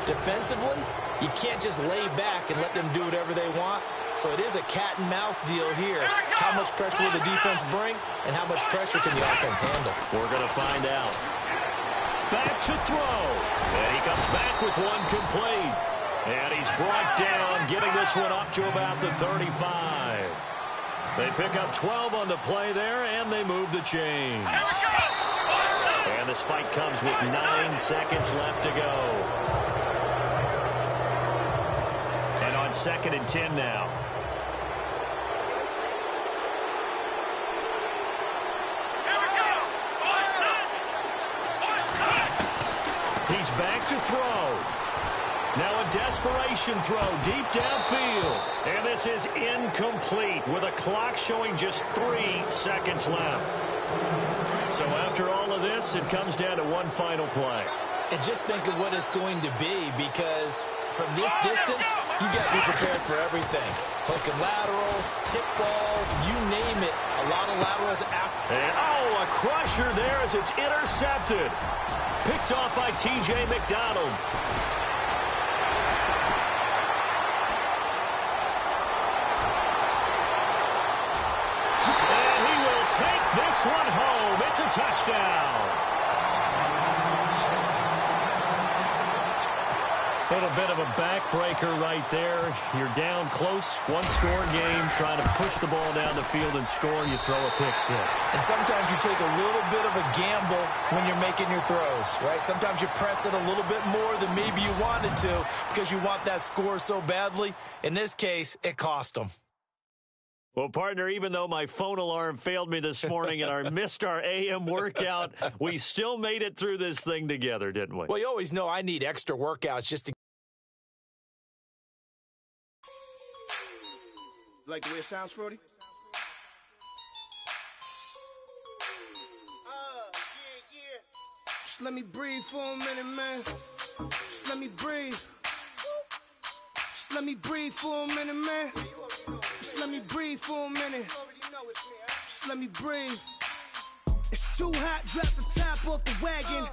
Defensively, you can't just lay back and let them do whatever they want. So it is a cat-and-mouse deal here. How much pressure will the defense bring, and how much pressure can the offense handle? We're going to find out. Back to throw. And he comes back with one complete. And he's brought down, getting this one up to about the 35. They pick up 12 on the play there, and they move the chains. And the spike comes with 9 seconds left to go. And on 2nd and 10 now. He's back to throw. Now a desperation throw deep downfield. And this is incomplete with a clock showing just 3 seconds left. So after all of this, it comes down to one final play. And just think of what it's going to be, because from this distance, you got to be prepared for everything. Hook and laterals, tip balls, you name it. A lot of laterals after. And a crusher there as it's intercepted. Picked off by T.J. McDonald. And he will take this one home. It's a touchdown. A little bit of a backbreaker right there. You're down close, 1-score game, trying to push the ball down the field and score, you throw a pick 6. And sometimes you take a little bit of a gamble when you're making your throws, right? Sometimes you press it a little bit more than maybe you wanted to because you want that score so badly. In this case, it cost them. Well, partner, even though my phone alarm failed me this morning and I missed our AM workout, we still made it through this thing together, didn't we? Well, you always know I need extra workouts just to. Like the way it sounds, Frody? Just let me breathe for a minute, man. Just let me breathe. Just let me breathe for a minute, man. Just let me breathe for a minute. Just let me breathe. It's too hot, drop the top off the wagon.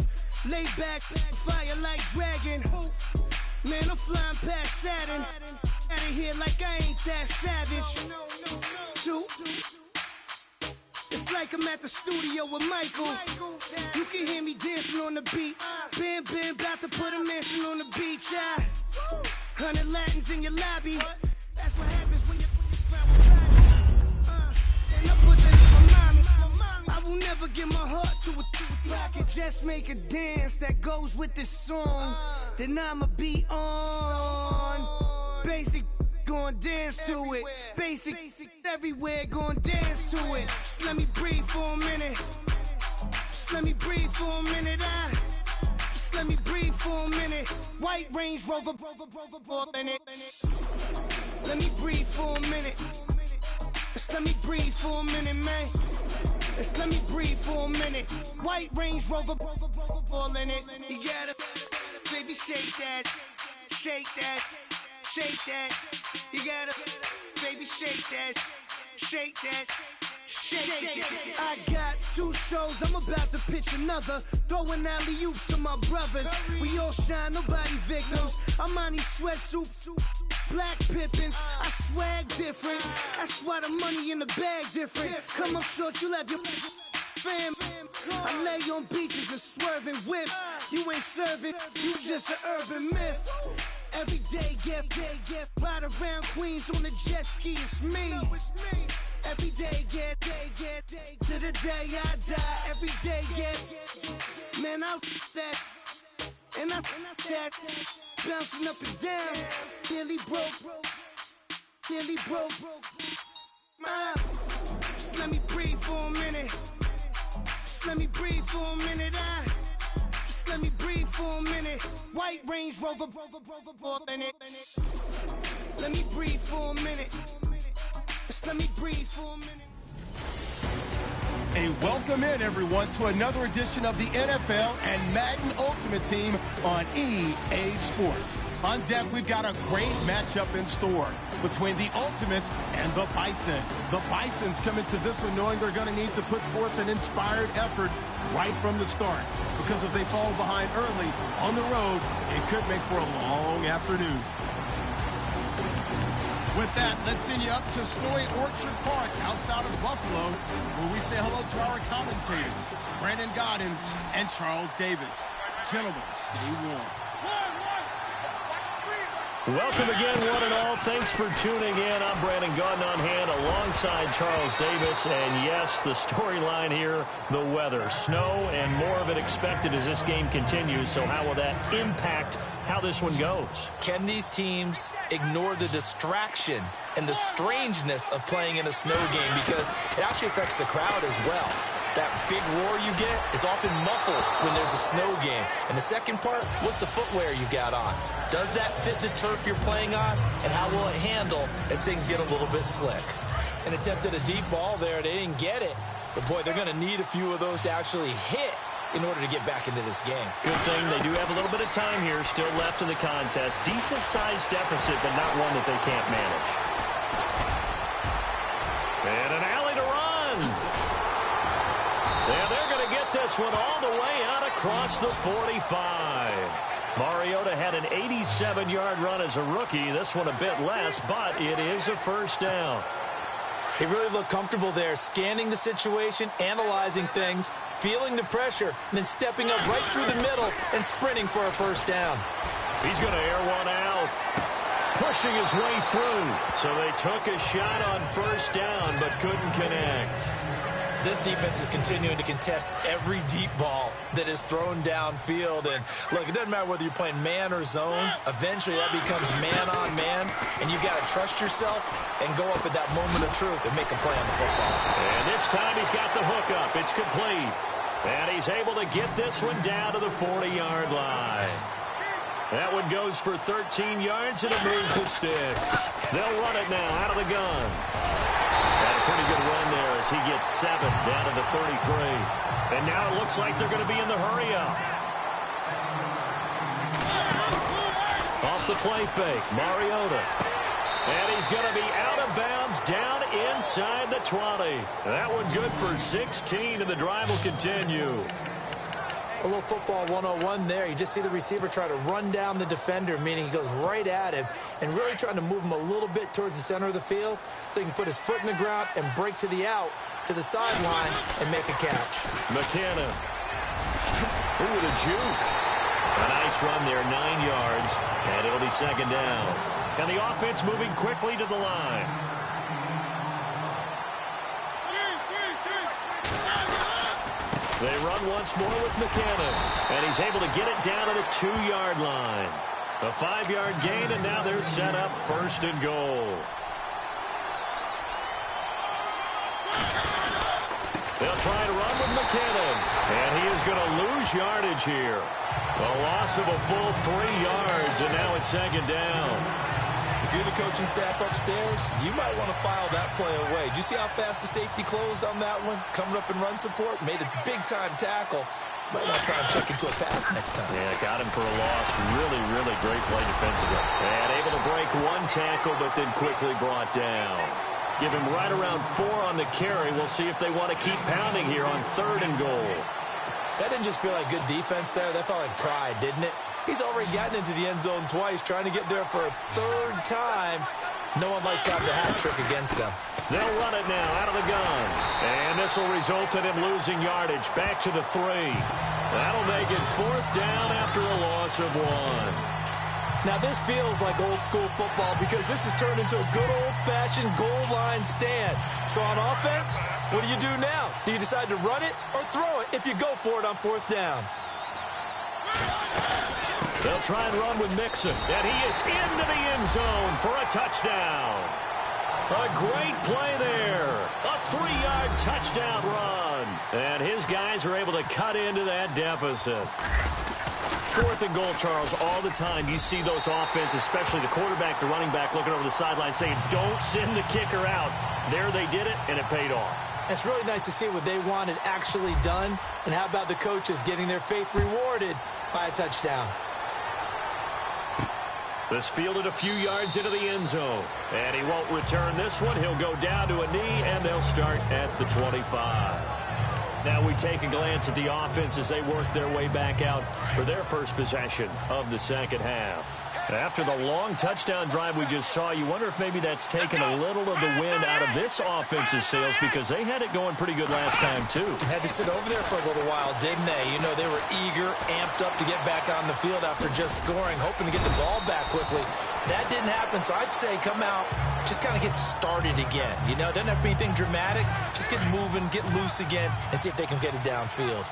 Lay back, fire like dragon. Man, I'm flying past Saturn. Out of here like I ain't that savage. Two. It's like I'm at the studio with Michael. You can hear me dancing on the beat. Bam, bam, about to put a mansion on the beach. 100 Latins in your lobby. That's what happens when you're around with bodies. And I put that in my mommy. I will never give my heart to a I can just make a dance that goes with this song. Then I'ma be on. Basic, gon' dance to it. Basic, everywhere, gon' dance to it. Just let me breathe for a minute. Just let me breathe for a minute. Just let me breathe for a minute. White Range Rover, in it. Let me breathe for a minute. Just let me breathe for a minute, man. Just let me breathe for a minute. White Range Rover, ball in it. You gotta, baby, shake that, shake that, shake that. You gotta, baby, shake that, shake that. I got 2 shows, I'm about to pitch another. Throwing alley-oops to my brothers. We all shine, nobody victims. I'm on these sweatsuits, black Pippins. I swag different. That's why the money in the bag different. Come up short, you'll have your fam. I lay on beaches and swerving whips. You ain't serving, you just an urban myth. Every day, get ride around Queens on the jet ski, it's me. Every day, get to the day I die. Every day, get, man, I that, and I that, bouncing up and down, nearly broke, just let me breathe for a minute, just let me breathe for a minute, just let me breathe for a minute, White Range Rover, ball in it, let me breathe for a minute. Just let me breathe for a minute. A welcome in, everyone, to another edition of the NFL and Madden Ultimate Team on EA Sports. On deck, we've got a great matchup in store between the Ultimates and the Bison. The Bisons come into this one knowing they're going to need to put forth an inspired effort right from the start, because if they fall behind early on the road, it could make for a long afternoon. With that, let's send you up to Snowy Orchard Park outside of Buffalo, where we say hello to our commentators, Brandon Godden and Charles Davis. Gentlemen, stay warm. Welcome again, one and all. Thanks for tuning in. I'm Brandon Godden on hand alongside Charles Davis. And yes, the storyline here, the weather. Snow and more of it expected as this game continues. So how will that impact how this one goes? Can these teams ignore the distraction and the strangeness of playing in a snow game? Because it actually affects the crowd as well. That big roar you get is often muffled when there's a snow game. And the second part, what's the footwear you got on? Does that fit the turf you're playing on? And how will it handle as things get a little bit slick? An attempt at a deep ball there. They didn't get it. But, boy, they're going to need a few of those to actually hit in order to get back into this game. Good thing they do have a little bit of time here still left in the contest. Decent-sized deficit, but not one that they can't manage. And an alley to run. And they're going to get this one all the way out across the 45. Mariota had an 87-yard run as a rookie. This one a bit less, but it is a first down. He really looked comfortable there, scanning the situation, analyzing things, feeling the pressure, and then stepping up right through the middle and sprinting for a first down. He's going to air one out, pushing his way through. So they took a shot on first down, but couldn't connect. This defense is continuing to contest every deep ball that is thrown downfield. And, look, it doesn't matter whether you're playing man or zone. Eventually, that becomes man-on-man, and you've got to trust yourself and go up at that moment of truth and make a play on the football. And this time he's got the hook up. It's complete. And he's able to get this one down to the 40-yard line. That one goes for 13 yards, and it moves the sticks. They'll run it now out of the gun. Had a pretty good run there as he gets 7 down to the 33. And now it looks like they're going to be in the hurry-up. Off the play fake, Mariota. And he's going to be out of bounds down inside the 20. That one good for 16, and the drive will continue. A little football 101 there. You just see the receiver try to run down the defender, meaning he goes right at him and really trying to move him a little bit towards the center of the field so he can put his foot in the ground and break to the out, to the sideline, and make a catch. McKenna. Ooh, with a juke. A nice run there, 9 yards, and it'll be second down. And the offense moving quickly to the line. They run once more with McKenna, and he's able to get it down to the 2-yard line. A 5-yard gain, and now they're set up first and goal. They'll try to run with McKinnon, and he is going to lose yardage here. A loss of a full 3 yards, and now it's second down. if you're the coaching staff upstairs, you might want to file that play away. Do you see how fast the safety closed on that one? Coming up in run support, made a big-time tackle. Might want to try and check into a pass next time. Yeah, got him for a loss. Really, really great play defensively. And able to break one tackle, but then quickly brought down. Give him right around 4 on the carry. We'll see if they want to keep pounding here on 3rd and goal. That didn't just feel like good defense there. That felt like pride, didn't it? He's already gotten into the end zone twice, trying to get there for a 3rd time. No one likes to have the hat trick against them. They'll run it now out of the gun. And this will result in him losing yardage. Back to the 3. That'll make it 4th down after a loss of 1. Now, this feels like old-school football because this has turned into a good old-fashioned goal line stand. So on offense, what do you do now? Do you decide to run it or throw it if you go for it on 4th down? They'll try and run with Mixon, and he is into the end zone for a touchdown. A great play there. A 3-yard touchdown run. And his guys are able to cut into that deficit. 4th and goal, Charles. All the time you see those offenses, especially the quarterback, the running back, looking over the sideline saying, don't send the kicker out. There they did it, and it paid off. It's really nice to see what they wanted actually done. And how about the coaches getting their faith rewarded by a touchdown? This fielded a few yards into the end zone. And he won't return this one. He'll go down to a knee, and they'll start at the 25. Now we take a glance at the offense as they work their way back out for their first possession of the 2nd half. After the long touchdown drive we just saw, you wonder if maybe that's taken a little of the wind out of this offense's sails because they had it going pretty good last time, too. Had to sit over there for a little while, didn't they? You know, they were eager, amped up to get back on the field after just scoring, hoping to get the ball back quickly. That didn't happen, so I'd say come out, just kind of get started again. You know, it doesn't have to be anything dramatic. Just get moving, get loose again, and see if they can get it downfield.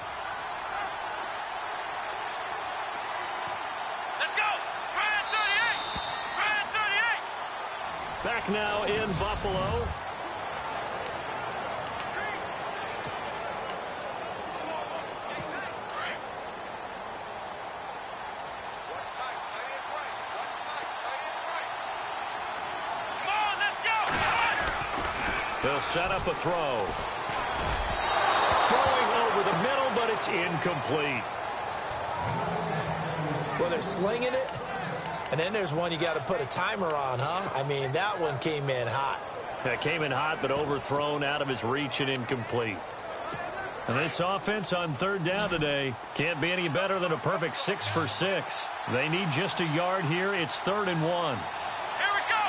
Back now in Buffalo. They'll set up a throw. Throwing over the middle, but it's incomplete. Well, they're slinging it. And then there's one you got to put a timer on, huh? I mean, that one came in hot. That came in hot, but overthrown out of his reach and incomplete. And this offense on 3rd down today can't be any better than a perfect 6 for 6. They need just a yard here. It's 3rd and 1. Here we go.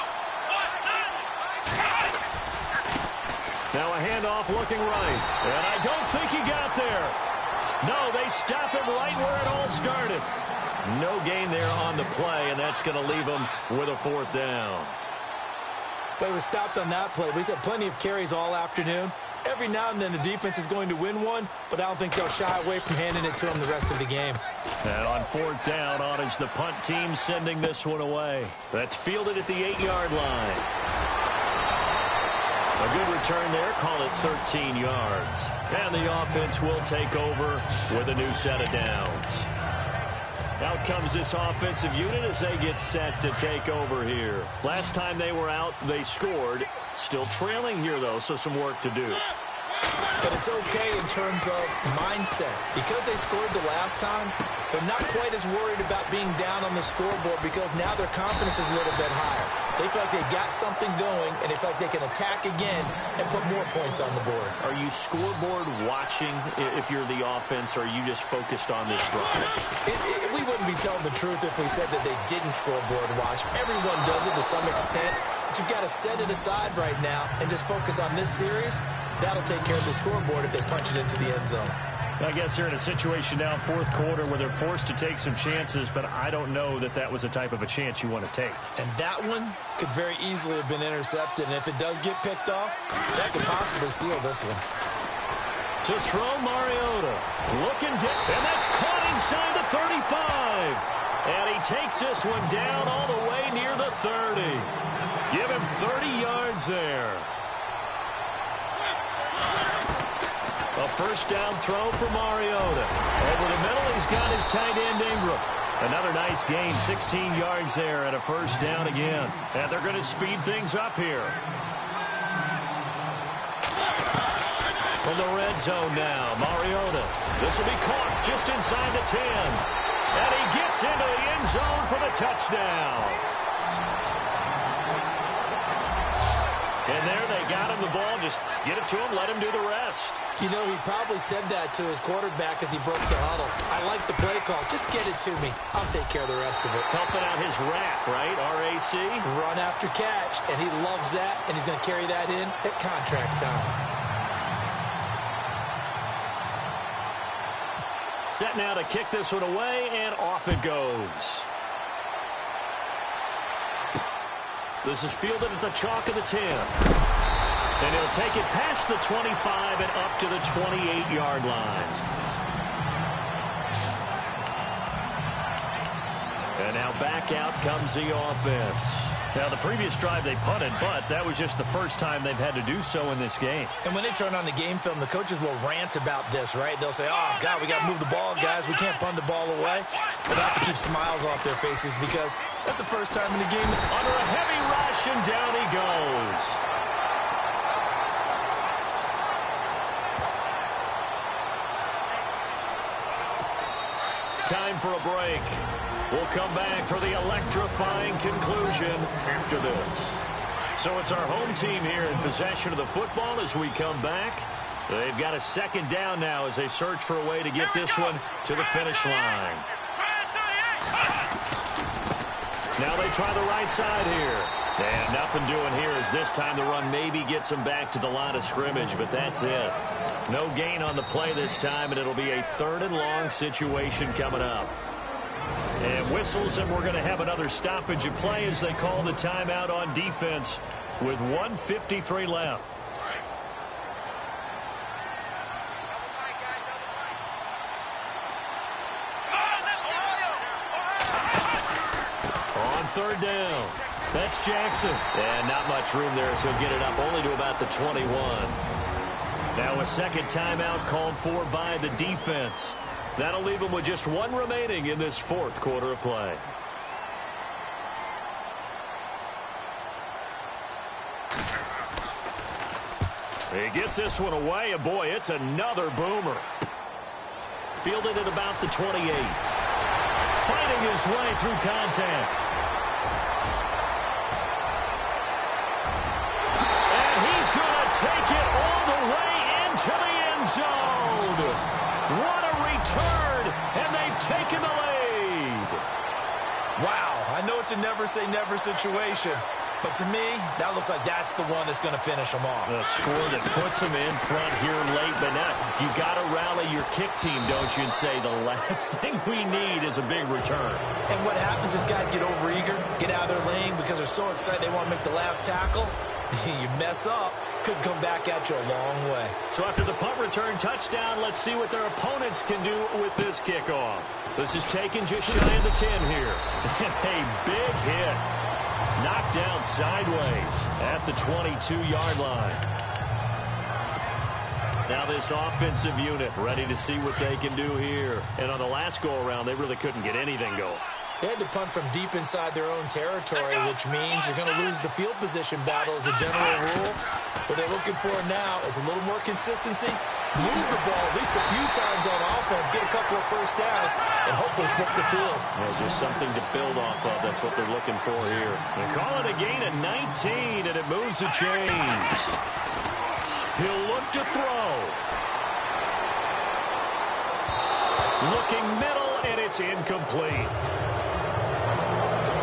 Now a handoff looking right. And I don't think he got there. No, they stop him right where it all started. No gain there on the play, and that's going to leave him with a 4th down. But he was stopped on that play. But he's had plenty of carries all afternoon. Every now and then the defense is going to win one, but I don't think they'll shy away from handing it to him the rest of the game. And on 4th down, on is the punt team sending this one away. That's fielded at the 8-yard line. A good return there, call it 13 yards. And the offense will take over with a new set of downs. Out comes this offensive unit as they get set to take over here. Last time they were out, they scored. Still trailing here, though, so some work to do. But it's okay in terms of mindset. Because they scored the last time, they're not quite as worried about being down on the scoreboard because now their confidence is a little bit higher. They feel like they got something going, and they feel like they can attack again and put more points on the board. Are you scoreboard watching if you're the offense, or are you just focused on this drive? We wouldn't be telling the truth if we said that they didn't scoreboard watch. Everyone does it to some extent, but you've got to set it aside right now and just focus on this series. That'll take care of the scoreboard if they punch it into the end zone. I guess they're in a situation now, 4th quarter, where they're forced to take some chances, but I don't know that that was the type of a chance you want to take. And that one could very easily have been intercepted, and if it does get picked off, that could possibly seal this one. To throw Mariota, looking down, and that's caught inside the 35. And he takes this one down all the way near the 30. Give him 30 yards there. A 1st down throw for Mariota. Over the middle, he's got his tight end Ingram. Another nice gain, 16 yards there and a first down again. And they're going to speed things up here. From the red zone now, Mariota. This will be caught just inside the 10. And he gets into the end zone for the touchdown. And there they got him the ball. Just get it to him, let him do the rest. You know, he probably said that to his quarterback as he broke the huddle. I like the play call. Just get it to me. I'll take care of the rest of it. Helping out his rack, right? RAC. Run after catch, and he loves that, and he's going to carry that in at contract time. Set now to kick this one away, and off it goes. This is fielded at the chalk of the 10. And he'll take it past the 25 and up to the 28-yard line. And now back out comes the offense. Now, the previous drive they punted, but that was just the first time they've had to do so in this game. And when they turn on the game film, the coaches will rant about this, right? They'll say, oh, God, we got to move the ball, guys. We can't punt the ball away. But they have to keep smiles off their faces because that's the first time in the game. Under a heavy rush, and down he goes. Time for a break. We'll come back for the electrifying conclusion after this. So it's our home team here in possession of the football as we come back. They've got a second down now as they search for a way to get this one to the finish line. Now they try the right side here. And nothing doing here as this time the run maybe gets them back to the line of scrimmage, but that's it. No gain on the play this time, and it'll be a 3rd and long situation coming up. And whistles, and we're going to have another stoppage of play as they call the timeout on defense with 1:53 left. On 3rd down, that's Jackson. And not much room there, so he'll get it up only to about the 21. Now a second timeout called for by the defense. That'll leave them with just one remaining in this 4th quarter of play. He gets this one away, and boy, it's another boomer. Fielded at about the 28. Fighting his way through contact. And he's going to take it all the way into the end zone. What a return, and they've taken the lead. Wow, I know it's a never-say-never situation, but to me, that looks like that's the one that's going to finish them off. The score that puts them in front here late, but now you got to rally your kick team, don't you, and say the last thing we need is a big return. And what happens is guys get overeager, get out of their lane because they're so excited they want to make the last tackle. You mess up, could come back at you a long way. So after the punt return touchdown, let's see what their opponents can do with this kickoff. This is taken just shy of the 10 here. A big hit. Knocked down sideways at the 22-yard line. Now this offensive unit ready to see what they can do here. And on the last go-around, they really couldn't get anything going. They had to punt from deep inside their own territory, which means you're going to lose the field position battle as a general rule. What they're looking for now is a little more consistency, move the ball at least a few times on offense, get a couple of first downs, and hopefully flip the field. Yeah, just something to build off of. That's what they're looking for here. They call it a gain of 19, and it moves the chains. He'll look to throw. Looking middle, and it's incomplete.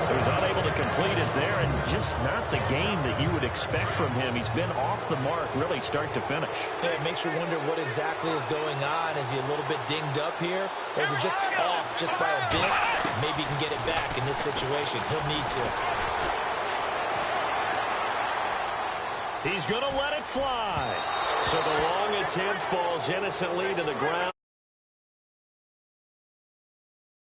So he's unable to complete it there, and just not the game that you would expect from him. He's been off the mark, really start to finish. Yeah, it makes you wonder what exactly is going on. Is he a little bit dinged up here, or is it just off just by a bit? Maybe he can get it back in this situation. He'll need to. He's going to let it fly. So the long attempt falls innocently to the ground.